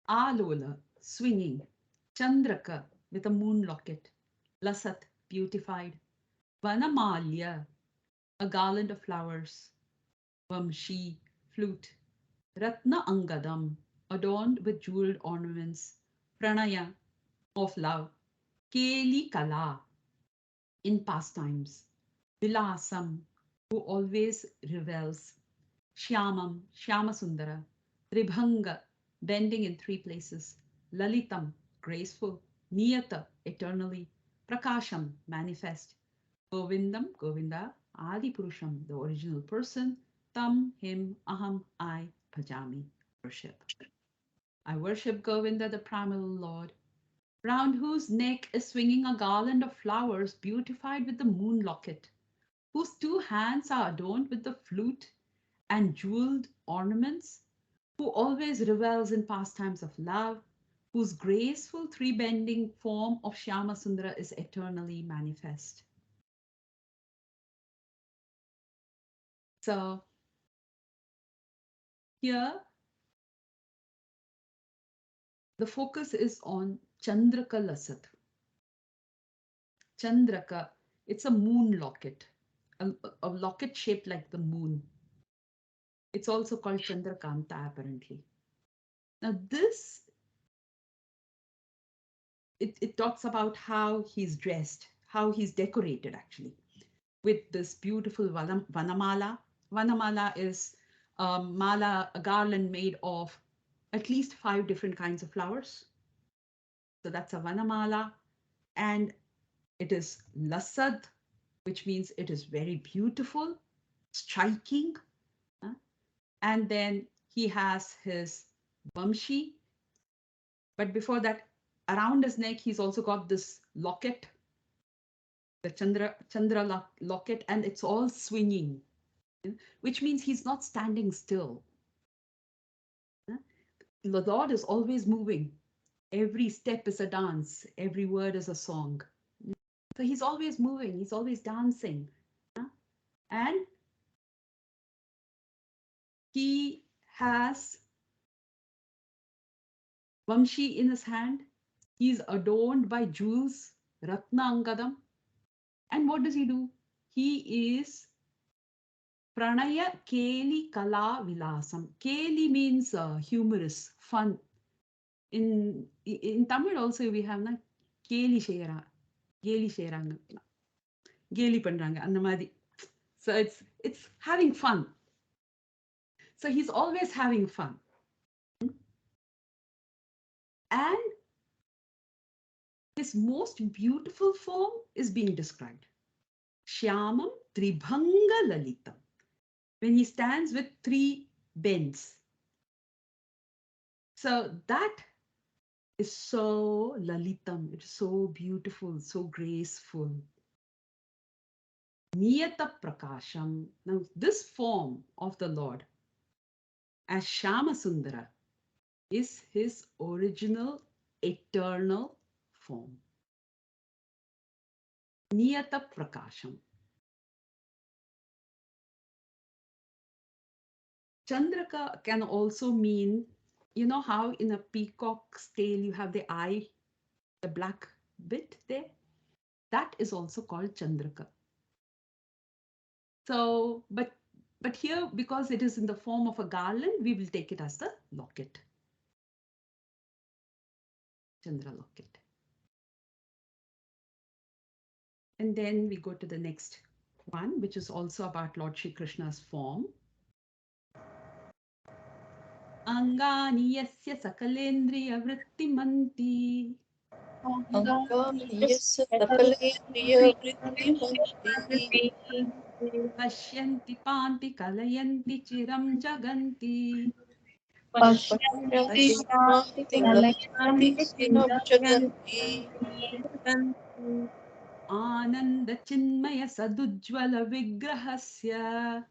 Alola, swinging. Chandraka, with a moon locket. Lasat, beautified. Vanamalya, a garland of flowers. Vamshi, flute. Ratna Angadam, adorned with jeweled ornaments. Pranaya, of love. Keli Kala, in pastimes. Vilasam, who always revels. Shyamam, Shyamasundara. Tribhanga, bending in three places. Lalitam, graceful. Niyata, eternally. Prakasham, manifest. Govindam, Govinda. Adi Purusham, the original person. Tam, him, aham, I, bhajami, worship. I worship Govinda, the primal Lord, round whose neck is swinging a garland of flowers beautified with the moon locket, whose two hands are adorned with the flute and jeweled ornaments, who always revels in pastimes of love, whose graceful three-bending form of Shyama Sundara is eternally manifest. So here, the focus is on Chandraka Lasat. Chandraka, it's a moon locket, a locket shaped like the moon. It's also called Chandrakanta, apparently. Now this, it talks about how he's dressed, how he's decorated actually, with this beautiful Vanamala. Vanamala is a mala, a garland made of at least 5 different kinds of flowers. So that's a Vanamala. And it is Lasad, which means it is very beautiful, striking. And then he has his Vamshi. But before that, around his neck, he's also got this locket, the Chandra locket, and it's all swinging, which means he's not standing still. The Lord is always moving. Every step is a dance. Every word is a song. So he's always moving. He's always dancing. And he has Vamshi in his hand. He's adorned by jewels, Ratna Angadam. And what does he do? He is Pranaya Keli Kala Vilasam. Keli means humorous, fun. In Tamil also we have na Keli Shera, Geli Sheranga, Geli Pandranga, Andamadi. So it's having fun. So he's always having fun. And his most beautiful form is being described. Shyamam Tribhanga Lalitam. When he stands with 3 bends. So that is so lalitam, it's so beautiful, so graceful. Niyata Prakasham. Now, this form of the Lord as Shama Sundara is his original eternal form. Niyata Prakasham. Chandraka can also mean, you know how in a peacock's tail you have the eye, the black bit there? That is also called Chandraka. So, but here, because it is in the form of a garland, we will take it as the locket. Chandra locket. And then we go to the next one, which is also about Lord Shri Krishna's form. Angani yasya sakalendriya vrittimanti. Pashyanti panti kalayanti chiram jaganti. Ananda chinmaya sadujjvala vigrahasya.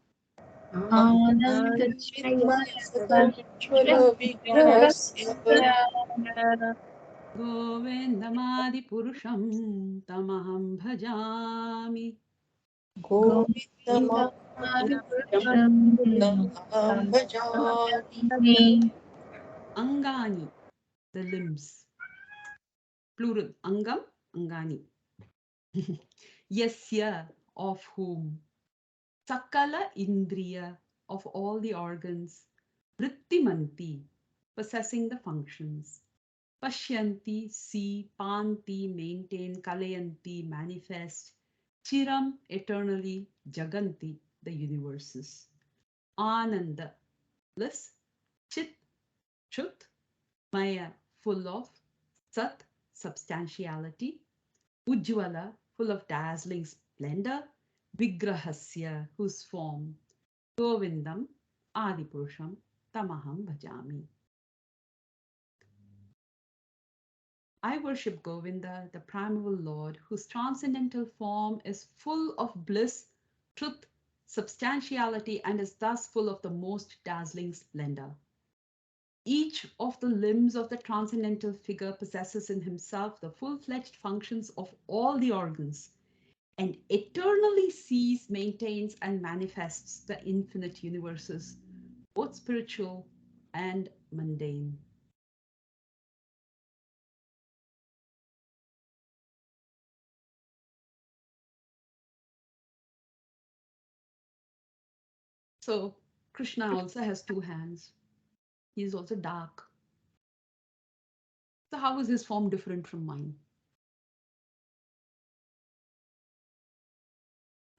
Govindamadi purusham tamaham bhajami. Angani, the limbs. Plural. Angam, angani. Yasya, of whom. Sakala indriya, of all the organs. Vrittimanti, possessing the functions. Pashyanti, see, panti, maintain, kalayanti, manifest, chiram, eternally, jaganti, the universes. Ananda, bliss, chit, truth, maya, full of, sat, substantiality, ujjvala, full of dazzling splendor, vigrahasya, whose form, govindam, adipurusham, tamaham bhajami. I worship Govinda, the primeval Lord, whose transcendental form is full of bliss, truth, substantiality, and is thus full of the most dazzling splendor. Each of the limbs of the transcendental figure possesses in himself the full-fledged functions of all the organs, and eternally sees, maintains, and manifests the infinite universes, both spiritual and mundane. So Krishna also has two hands. He is also dark. So how is his form different from mine?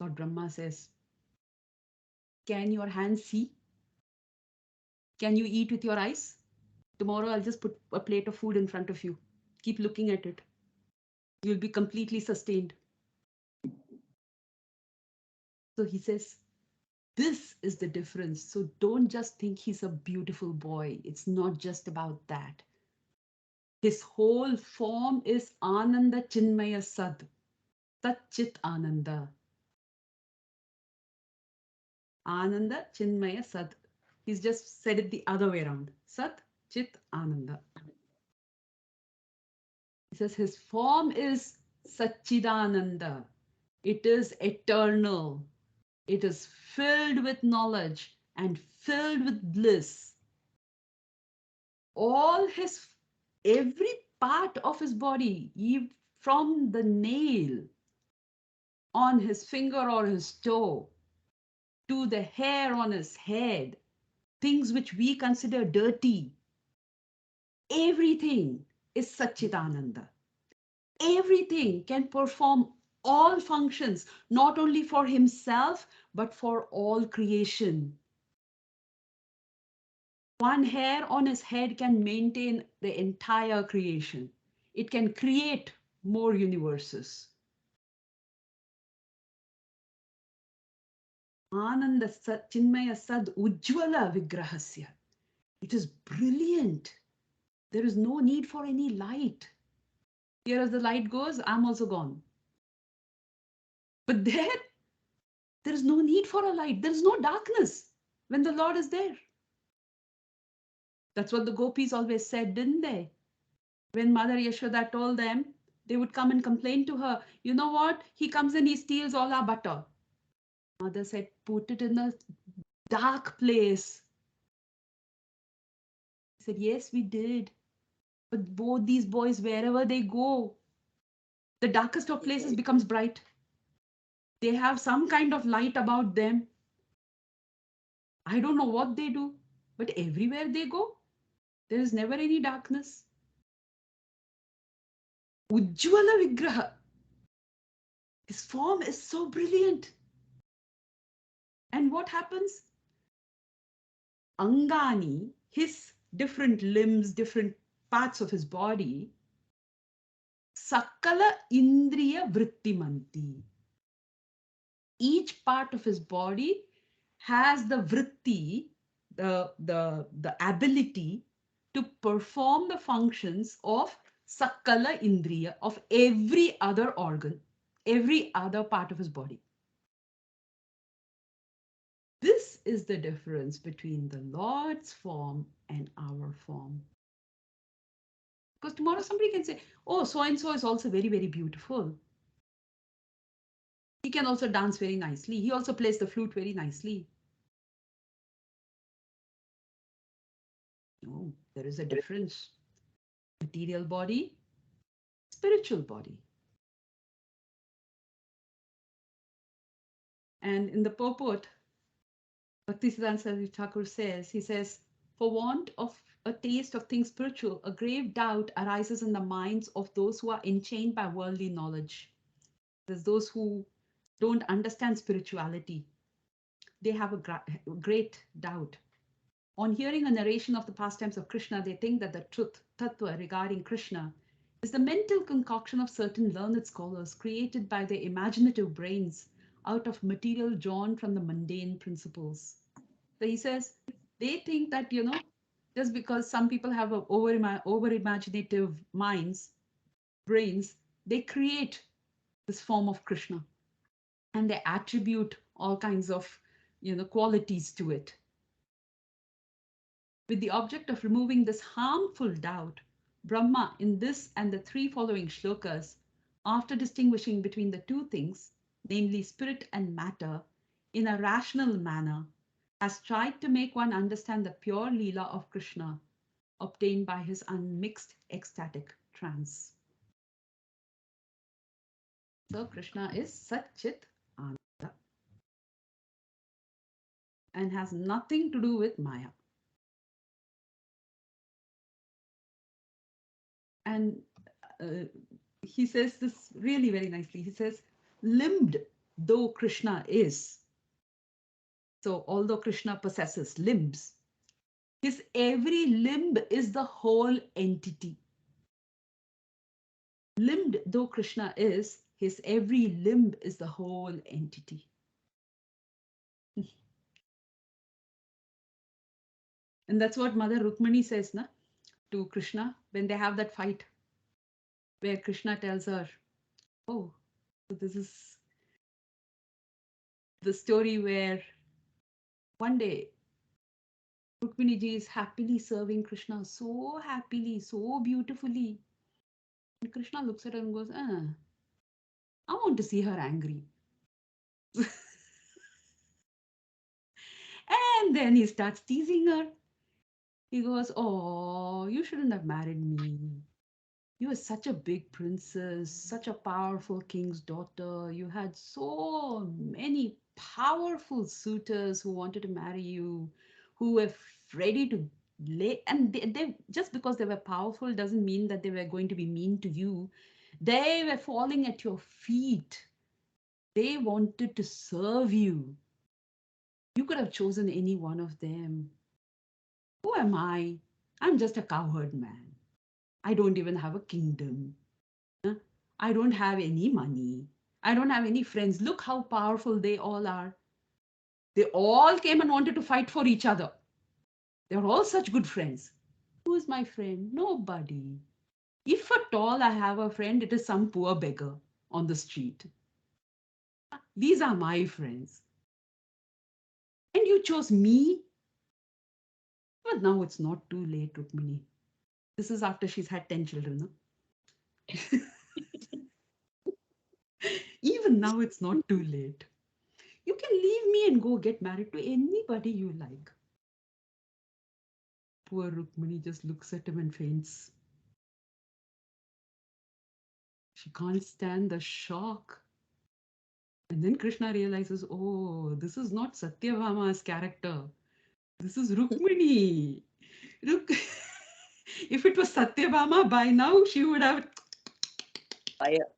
Lord Brahma says, can your hands see? Can you eat with your eyes? Tomorrow I'll just put a plate of food in front of you. Keep looking at it. You'll be completely sustained. So he says, this is the difference. So don't just think he's a beautiful boy. It's not just about that. His whole form is Ananda Chinmaya Sad. Tat Chit Ananda. Ananda Chinmaya Sad. He's just said it the other way around. Sat Chit Ananda. He says his form is Satchidananda. It is eternal. It is filled with knowledge and filled with bliss. Every part of his body, from the nail on his finger or his toe to the hair on his head, things which we consider dirty, everything is Satchidananda. Everything can perform all functions, not only for himself, but for all creation. One hair on his head can maintain the entire creation. It can create more universes. Ananda Chinmaya Sad Ujjvala Vigrahasya. It is brilliant. There is no need for any light. Here as the light goes, I'm also gone. But there is no need for a light. There is no darkness when the Lord is there. That's what the gopis always said, didn't they? When Mother Yashoda told them, they would come and complain to her, you know what? He comes and he steals all our butter. Mother said, put it in a dark place. He said, yes, we did. But both these boys, wherever they go, the darkest of places becomes bright. They have some kind of light about them. I don't know what they do, but everywhere they go, there is never any darkness. Ujjvala Vigraha. His form is so brilliant. And what happens? Angani, his different limbs, different parts of his body, Sakala Indriya Vrittimanti. Each part of his body has the vritti, the ability to perform the functions of Sakala Indriya, of every other organ, every other part of his body. This is the difference between the Lord's form and our form. Because tomorrow somebody can say, oh, so-and-so is also very, very beautiful. He can also dance very nicely. He also plays the flute very nicely. No, there is a difference. Material body, spiritual body. And in the purport, Bhaktisiddhanta Saraswati Thakur says, he says, For want of a taste of things spiritual, a grave doubt arises in the minds of those who are enchained by worldly knowledge. There's those who don't understand spirituality. They have a great doubt. On hearing a narration of the pastimes of Krishna, they think that the truth, tattva, regarding Krishna is the mental concoction of certain learned scholars created by their imaginative brains out of material drawn from the mundane principles. So he says, they think that, just because some people have over imaginative minds, brains, they create this form of Krishna and they attribute all kinds of, qualities to it. With the object of removing this harmful doubt, Brahma, in this and the three following shlokas, after distinguishing between the two things, namely spirit and matter, in a rational manner, has tried to make one understand the pure Leela of Krishna, obtained by his unmixed ecstatic trance. So Krishna is Satchit Ananda and has nothing to do with Maya. And he says this really very nicely. He says, limbed though Krishna is, so although Krishna possesses limbs, his every limb is the whole entity. Limbed though Krishna is, his every limb is the whole entity. And that's what Mother Rukmani says to Krishna when they have that fight, where Krishna tells her, oh, so this is the story where one day Rukmini ji is happily serving Krishna, so happily, so beautifully. And Krishna looks at her and goes, I want to see her angry. And then he starts teasing her. He goes, oh, you shouldn't have married me. You were such a big princess, such a powerful king's daughter. You had so many powerful suitors who wanted to marry you, who were ready to lay. And they just because they were powerful doesn't mean that they were going to be mean to you. They were falling at your feet. They wanted to serve you. You could have chosen any one of them. Who am I? I'm just a cowherd man. I don't even have a kingdom. I don't have any money. I don't have any friends. Look how powerful they all are. They all came and wanted to fight for each other. They're all such good friends. Who is my friend? Nobody. If at all I have a friend, it is some poor beggar on the street. These are my friends. And you chose me? But now it's not too late, Rukmini. This is after she's had 10 children. No? Even now it's not too late. You can leave me and go get married to anybody you like. Poor Rukmini just looks at him and faints. She can't stand the shock. And then Krishna realizes, oh, this is not Satyabhama's character. This is Rukmini. If it was Satyabhama, by now she would have. Fire.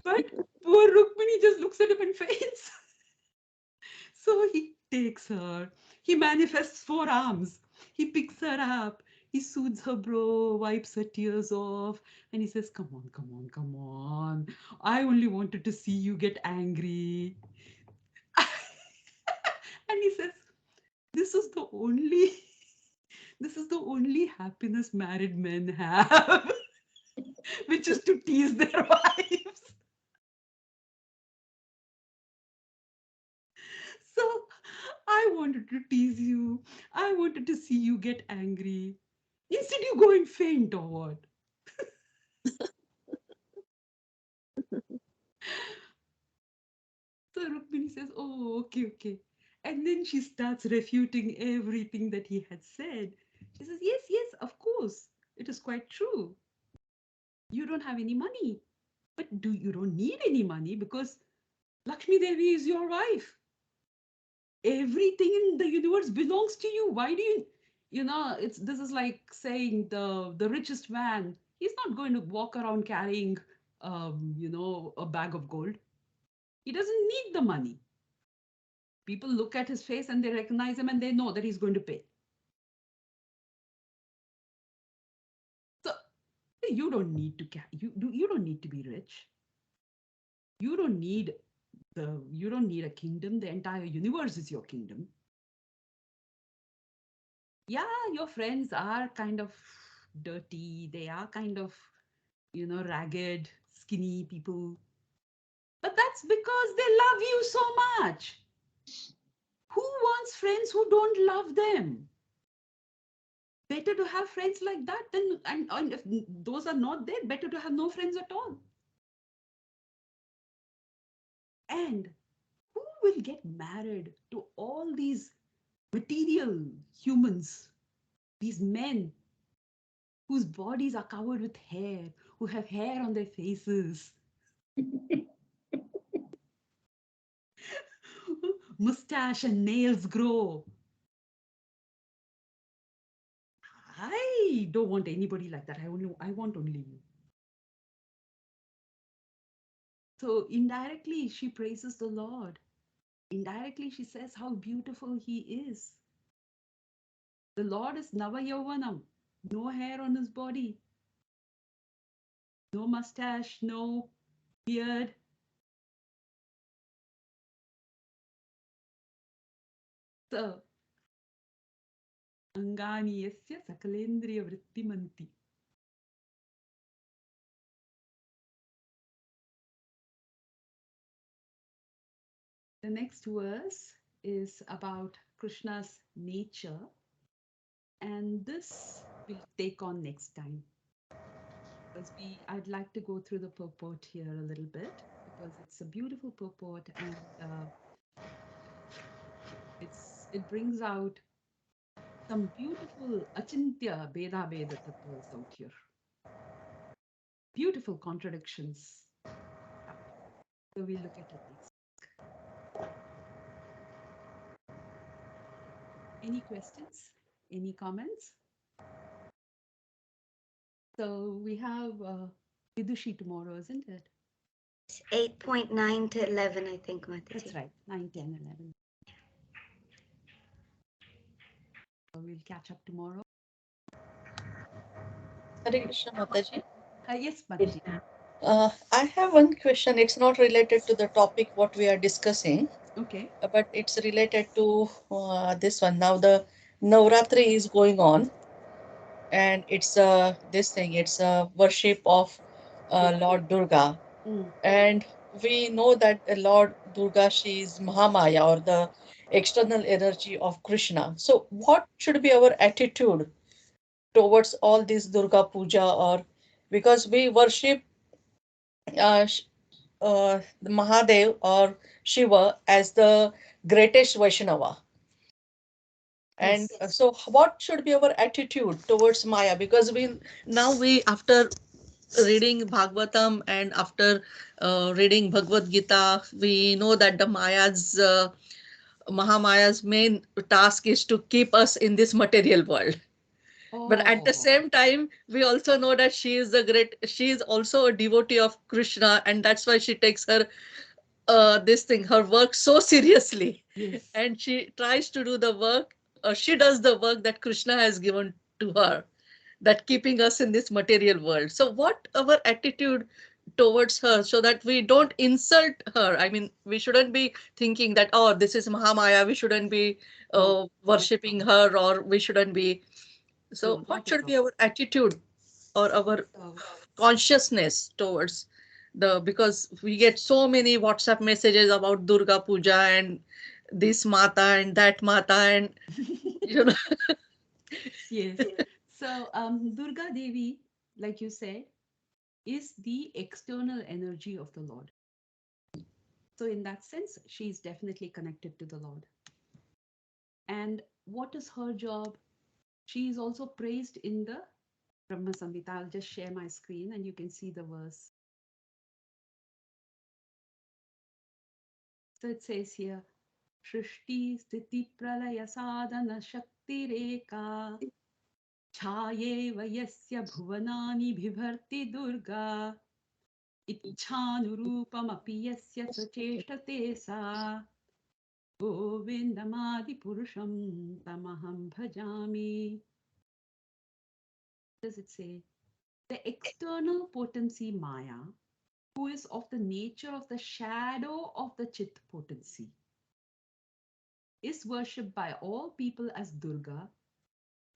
But poor Rukmini just looks at him and faints. So he takes her. He manifests 4 arms. He picks her up. He soothes her brow, wipes her tears off, and he says, come on, come on, come on. I only wanted to see you get angry. And he says, this is the only happiness married men have, which is to tease their wives. So I wanted to tease you. I wanted to see you get angry. Instead, you go and faint or what? So Rukmini says, oh, okay, okay. And then she starts refuting everything that he had said. She says, yes, yes, of course. It is quite true. You don't have any money. But you don't need any money because Lakshmi Devi is your wife. everything in the universe belongs to you. Why do this is like saying the richest man, he's not going to walk around carrying a bag of gold. He doesn't need the money. People look at his face and they recognize him and they know that he's going to pay. So you don't need to you don't need to be rich. You don't need a kingdom. The entire universe is your kingdom. Yeah, your friends are kind of dirty. They are kind of, ragged, skinny people. But that's because they love you so much. Who wants friends who don't love them? Better to have friends like that than, and if those are not there, better to have no friends at all. And who will get married to all these material humans, these men whose bodies are covered with hair, who have hair on their faces, mustache and nails grow? I don't want anybody like that. I want only you. So indirectly, she praises the Lord. Indirectly, she says how beautiful he is. The Lord is Nava Yauvanam, no hair on his body, no mustache, no beard. So, Angani yasya sakalendriya vrittimanti. The next verse is about Krishna's nature, and this we'll take on next time. Because I'd like to go through the purport here a little bit, because it's a beautiful purport, and it brings out some beautiful achintya Veda tattvas out here. Beautiful contradictions. So we'll look at it next. Any questions? Any comments? So we have Vidushi tomorrow, isn't it? 8.9 to 11, I think, Mataji. That's right, 9, 10, 11. So we'll catch up tomorrow. Hare Krishna, Mataji. Yes, Mataji. I have one question. It's not related to the topic what we are discussing, Okay. but it's related to this one. Now the Navratri is going on, and it's it's a worship of Lord Durga. Mm. And we know that Lord Durga, she is Mahamaya, or the external energy of Krishna. So what should be our attitude towards all this Durga Puja? Or because we worship Mahadev or Shiva as the greatest Vaishnava. And Yes. so what should be our attitude towards Maya? Because we after reading Bhagavatam and after reading Bhagavad Gita, we know that the Mahamaya's main task is to keep us in this material world. But at the same time, we also know that she is also a devotee of Krishna, and that's why she takes her her work so seriously. Yes. And she tries to do the work, she does the work that Krishna has given to her, that keeping us in this material world. So what our attitude towards her, so that we don't insult her? I mean, we shouldn't be thinking that, oh, this is Mahamaya, we shouldn't be worshipping her, or we shouldn't be. So what should be our attitude or our consciousness towards because we get so many WhatsApp messages about Durga Puja and this Mata and that Mata, and Yes. So Durga Devi, like you said, is the external energy of the Lord. So in that sense, she is definitely connected to the Lord. And what is her job? She is also praised in the Brahma Samhita. I'll just share my screen and you can see the verse. So it says here, Shrishti Sthiti Pralaya Sadhana Shakti Reka Chayeva Yasya Bhuvanani Bhibharti Durga Ichhanurupamapi Yasya Sacheshtate Sa Govindamadi Purusham Tamaham Bhajami. What does it say? The external potency Maya, who is of the nature of the shadow of the Chit potency, is worshipped by all people as Durga,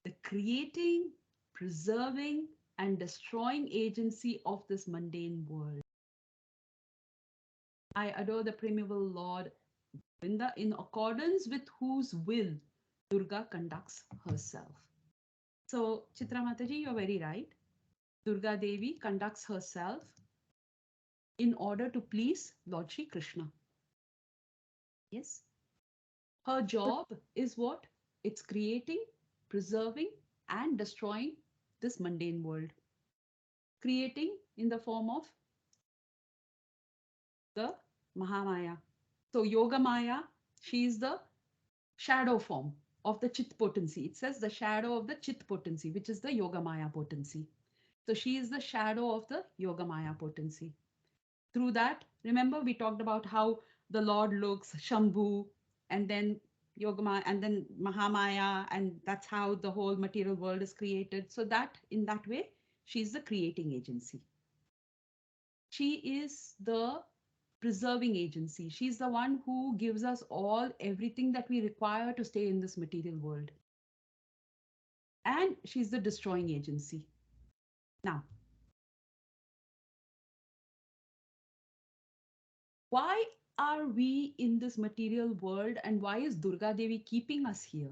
the creating, preserving, and destroying agency of this mundane world. I adore the primeval Lord Govinda, in accordance with whose will Durga conducts herself. So, Chitra Mataji, you're very right. Durga Devi conducts herself in order to please Lord Shri Krishna. Yes. Her job is what? It's creating, preserving, and destroying this mundane world. Creating in the form of the Mahamaya. So Yoga Maya, she is the shadow form of the Chit potency. It says the shadow of the Chit potency, which is the Yoga Maya potency. So she is the shadow of the Yoga Maya potency. Through that, remember we talked about how the Lord looks Shambhu, and then Yogamaya, and then Mahamaya, and that's how the whole material world is created. So that in that way, she's the creating agency. She is the preserving agency. She's the one who gives us all everything that we require to stay in this material world. And she's the destroying agency. Now, why are we in this material world, and why is Durga Devi keeping us here?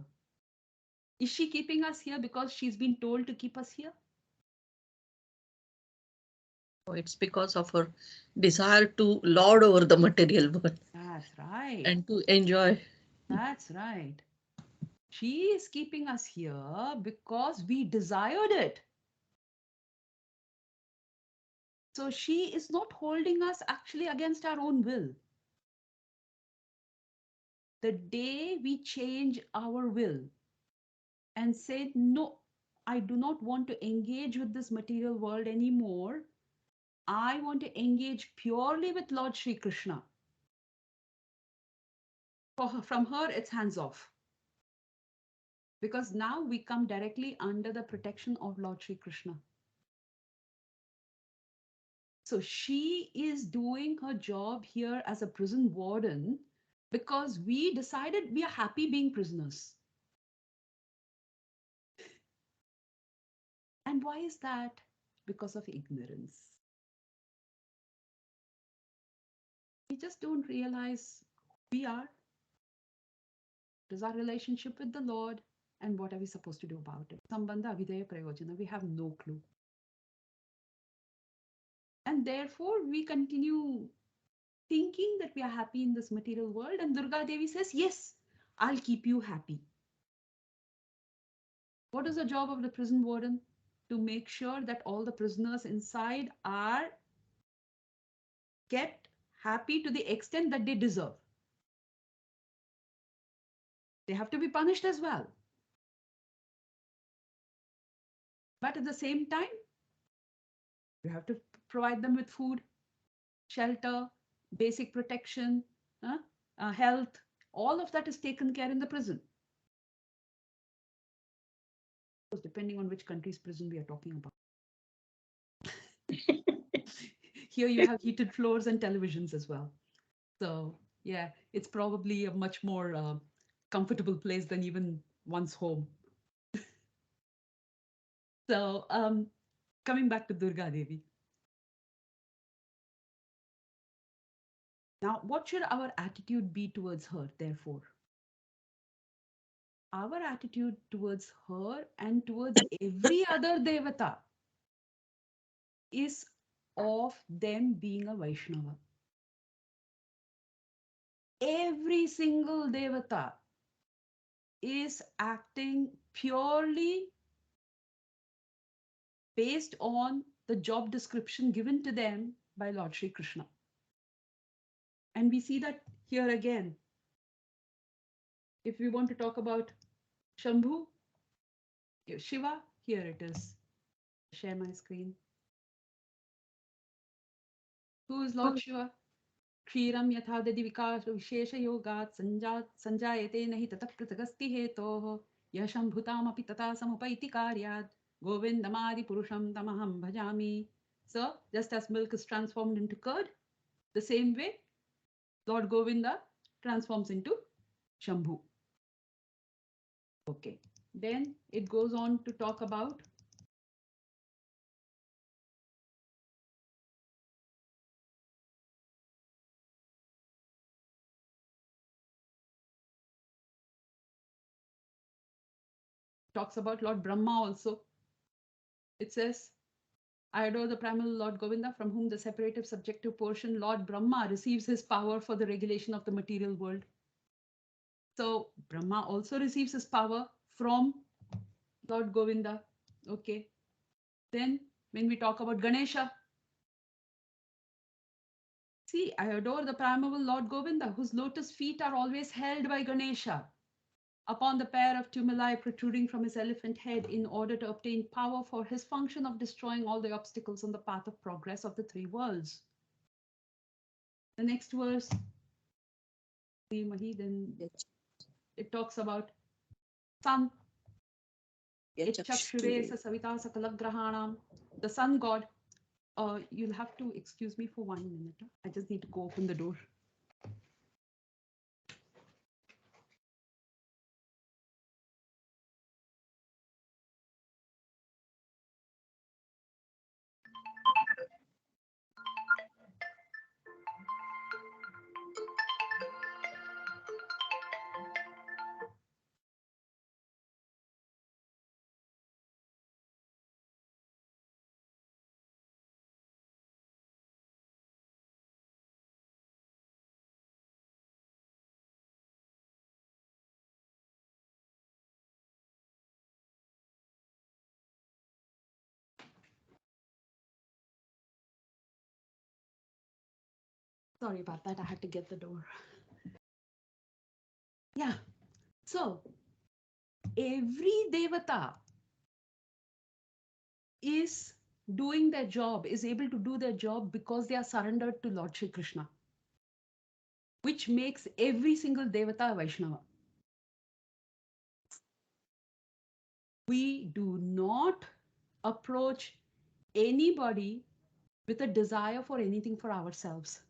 Is she keeping us here because she's been told to keep us here? Oh, it's because of her desire to lord over the material world. That's right. And to enjoy. That's right. She is keeping us here because we desired it. So she is not holding us actually against our own will. The day we change our will and say, no, I do not want to engage with this material world anymore. I want to engage purely with Lord Shri Krishna. From her, it's hands off. Because now we come directly under the protection of Lord Shri Krishna. So she is doing her job here as a prison warden because we decided we are happy being prisoners. And why is that? Because of ignorance. We just don't realize who we are. What is our relationship with the Lord? And what are we supposed to do about it? Sambandha avidaya prayojana. We have no clue. And therefore, we continue thinking that we are happy in this material world. And Durga Devi says, yes, I'll keep you happy. What is the job of the prison warden? To make sure that all the prisoners inside are kept happy to the extent that they deserve. They have to be punished as well. But at the same time, you have to provide them with food, shelter, basic protection, health. All of that is taken care in the prison. Depending on which country's prison we are talking about. Here you have heated floors and televisions as well. So yeah, it's probably a much more comfortable place than even one's home. So coming back to Durga Devi. Now, what should our attitude be towards her, therefore? Our attitude towards her and towards every other Devata is of them being a Vaishnava. Every single Devata is acting purely based on the job description given to them by Lord Shri Krishna. And we see that here again. If we want to talk about Shambhu, Shiva, here it is. Share my screen. Who is Lord Shiva? क्षीरं यथा दधि विकास विशेषयोगात् संजायते नहि ततः पृथगस्ति हेतोः यः शम्भुतामपि तथा समुपैति कार्यात् गोविन्दमादिपुरुषं तमहं भजामि. So just as milk is transformed into curd, the same way Lord Govinda transforms into Shambhu. Okay, then it goes on to talk about Lord Brahma also. It says, I adore the primal Lord Govinda, from whom the separative subjective portion, Lord Brahma, receives his power for the regulation of the material world. So Brahma also receives his power from Lord Govinda. Okay. Then when we talk about Ganesha, see, I adore the primal Lord Govinda, whose lotus feet are always held by Ganesha upon the pair of tumuli protruding from his elephant head in order to obtain power for his function of destroying all the obstacles on the path of progress of the three worlds. The next verse, then it talks about sun. The sun god. You'll have to excuse me for 1 minute. I just need to go open the door. Sorry about that. I had to get the door. Yeah. So every devata is doing their job, is able to do their job because they are surrendered to Lord Shri Krishna, which makes every single devata a Vaishnava. We do not approach anybody with a desire for anything for ourselves.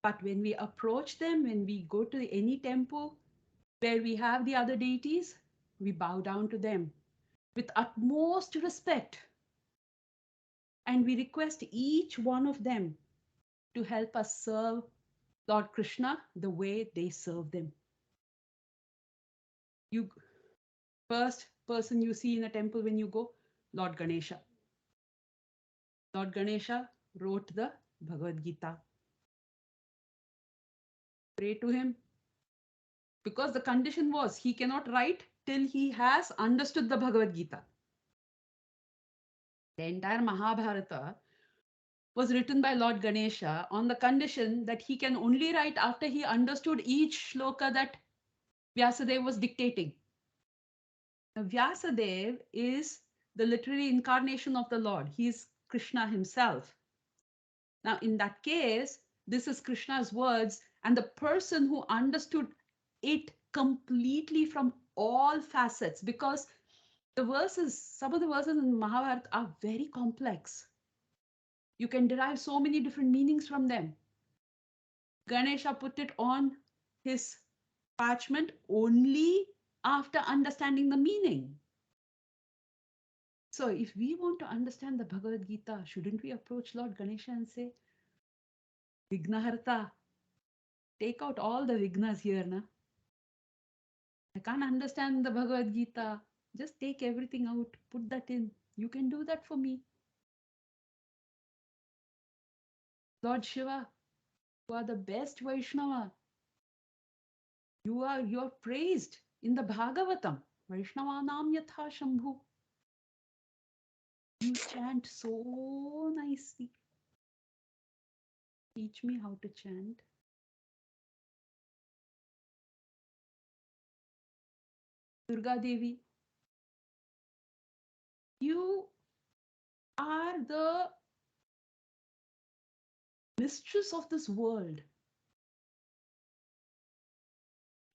But when we approach them, when we go to any temple where we have the other deities, we bow down to them with utmost respect. And we request each one of them to help us serve Lord Krishna the way they serve them. You first person you see in a temple when you go, Lord Ganesha. Lord Ganesha wrote the Bhagavad Gita. Pray to him, because the condition was he cannot write till he has understood the Bhagavad Gita. The entire Mahabharata was written by Lord Ganesha on the condition that he can only write after he understood each shloka that Vyasadeva was dictating. Now, Vyasadeva is the literary incarnation of the Lord. He is Krishna himself. Now, in that case, this is Krishna's words, and the person who understood it completely from all facets, because the verses, some of the verses in Mahabharata are very complex. You can derive so many different meanings from them. Ganesha put it on his parchment only after understanding the meaning. So if we want to understand the Bhagavad Gita, shouldn't we approach Lord Ganesha and say, Vignaharta, take out all the Vignas here, na? I can't understand the Bhagavad Gita. Just take everything out, put that in. You can do that for me. Lord Shiva, you are the best Vaishnava. You're praised in the Bhagavatam. Vaishnavanam yatha Shambhu. You chant so nicely. Teach me how to chant. Durga Devi, you are the mistress of this world.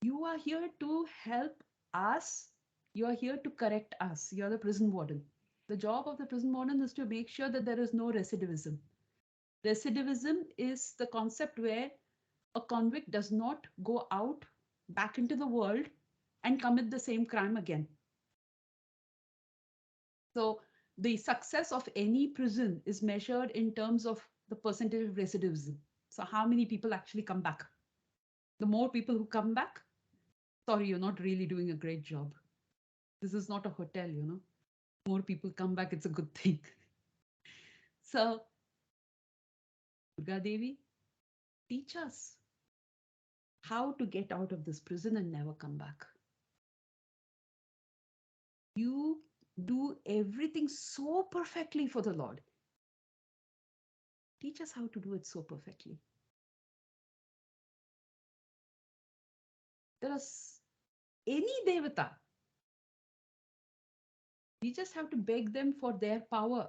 You are here to help us. You are here to correct us. You are the prison warden. The job of the prison warden is to make sure that there is no recidivism. Recidivism is the concept where a convict does not go out back into the world and commit the same crime again. So the success of any prison is measured in terms of the percentage of recidivism. So how many people actually come back? The more people who come back, sorry, you're not really doing a great job. This is not a hotel, you know. More people come back, it's a good thing. So, Durga Devi, teach us how to get out of this prison and never come back. You do everything so perfectly for the Lord. Teach us how to do it so perfectly. There is any devata. We just have to beg them for their power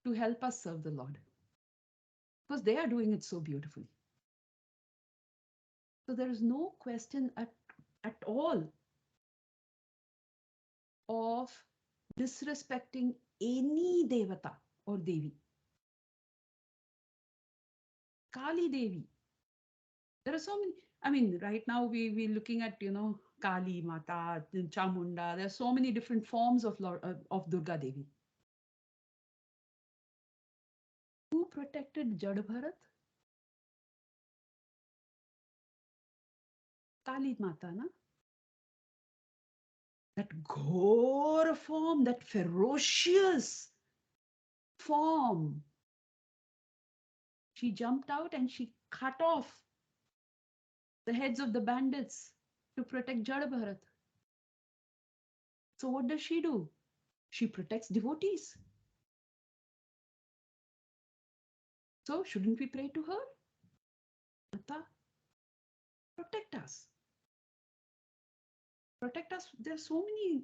to help us serve the Lord. Because they are doing it so beautifully. So there is no question at all of disrespecting any devata or devi. Kali Devi. There are so many. I mean, right now we're looking at, you know, Kali Mata, Chamunda. There are so many different forms of Durga Devi. Who protected Jad Bharat? Kali Mata, na? That ghor form, that ferocious form. She jumped out and she cut off the heads of the bandits to protect Jad Bharat. So what does she do? She protects devotees. So shouldn't we pray to her? Mata, protect us. Protect us. There are so many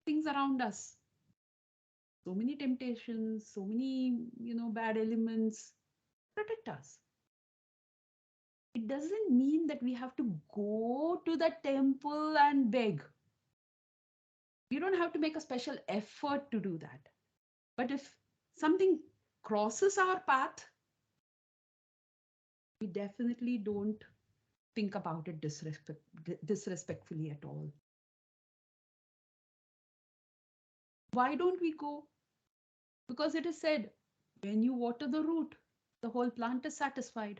things around us. So many temptations, so many, you know, bad elements. Protect us. It doesn't mean that we have to go to the temple and beg. We don't have to make a special effort to do that. But if something crosses our path, we definitely don't think about it disrespectfully at all. Why don't we go? Because it is said, when you water the root, the whole plant is satisfied.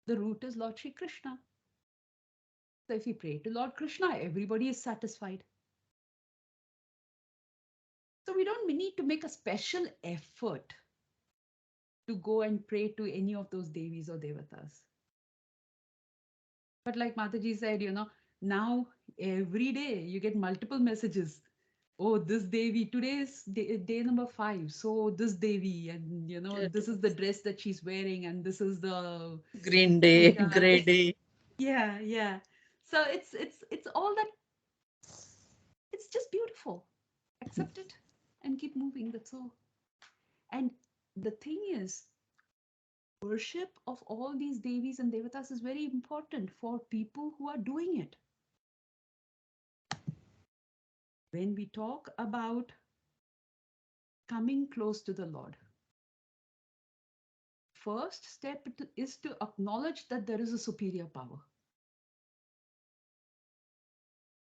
The root is Lord Shri Krishna. So if we pray to Lord Krishna, everybody is satisfied. So we don't need to make a special effort to go and pray to any of those devis or devatas. But like Mataji said, you know, now every day you get multiple messages. Oh, this Devi, today is day number 5. So this Devi, and you know, this is the dress that she's wearing, and this is the Green day, gray day. Yeah, yeah. So it's all that. It's just beautiful. Accept it and keep moving. That's all. And the thing is, worship of all these devis and devatas is very important for people who are doing it. When we talk about coming close to the Lord, first step is to acknowledge that there is a superior power.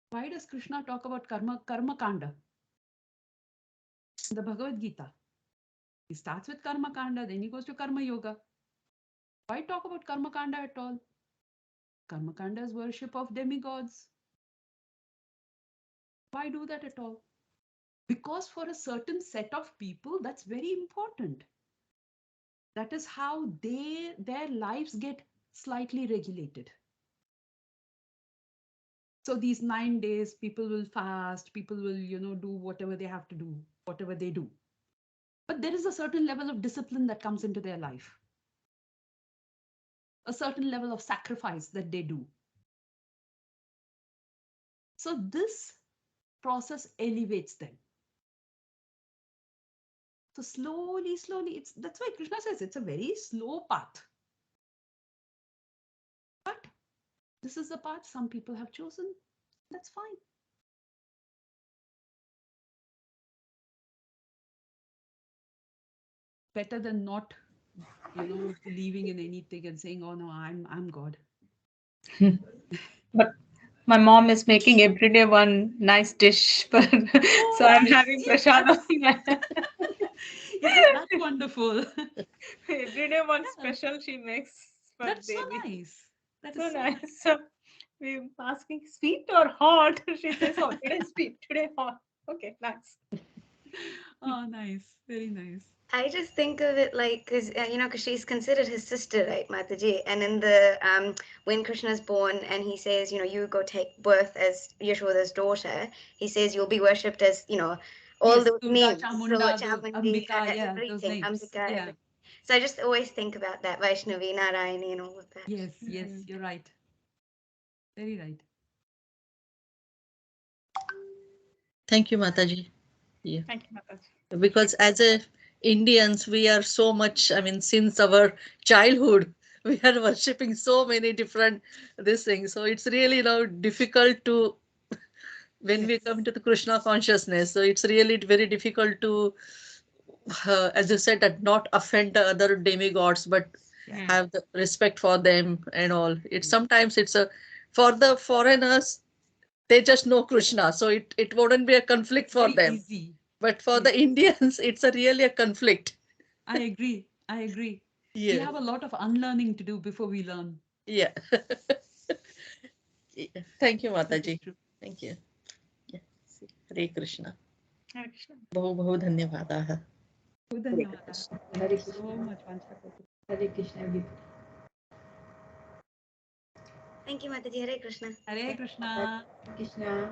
Why does Krishna talk about karma kanda in the Bhagavad Gita? He starts with karma kanda, then he goes to karma yoga. Why talk about karma kanda at all? Karma kanda is worship of demigods. Why do that at all? Because for a certain set of people, that's very important. That is how their lives get slightly regulated. So these 9 days, people will fast, people will, you know, do whatever they have to do, whatever they do. But there is a certain level of discipline that comes into their life. A certain level of sacrifice that they do. So this process elevates them. So slowly, slowly, that's why Krishna says it's a very slow path. But this is the path some people have chosen. That's fine. Better than not, believing in anything and saying, "Oh no, I'm God." But my mom is making everyday one nice dish, so I'm having prasadam. Isn't that wonderful? Everyday one special she makes for That's so daily. nice. That So is so nice. So we're asking sweet or hot. She says, "Oh, today sweet, today hot." Okay, nice. Oh, nice. Very nice. I just think of it like, because because she's considered his sister, right, Mataji? And in the when Krishna's born, and he says, you go take birth as Yashoda's daughter. He says you'll be worshipped as all Yes, those Durga, names, Chamunda, so Chamundi, Ambika, yeah, those everything, names. Ambika, Yeah. everything. So I just always think about that Vaishnavi, Narayani, and all of that. Yes, yes, you're right. Very right. Thank you, Mataji. Yeah. Thank you, Mataji. Because as a Indians, we are so much, I mean, since our childhood, we are worshipping so many different this things. So it's really difficult to when we come into the Krishna consciousness. So it's really very difficult to, as you said, that not offend the other demigods, but have the respect for them and all. It's sometimes it's a for the foreigners, they just know Krishna, so it wouldn't be a conflict for Very them. easy. But for the Indians, it's really a conflict. I agree. I agree. We Yeah. have a lot of unlearning to do before we learn. Yeah. Yeah. Thank you, That is Mataji. true. Thank you. Yeah. Hare Krishna. Hare Krishna. बहु बहु धन्यवादाः. धन्यवादाः. Thank you so much, Vanchakopi. Hare Krishna, everybody. Thank you, Mataji. Hare Krishna. Hare Krishna. Krishna.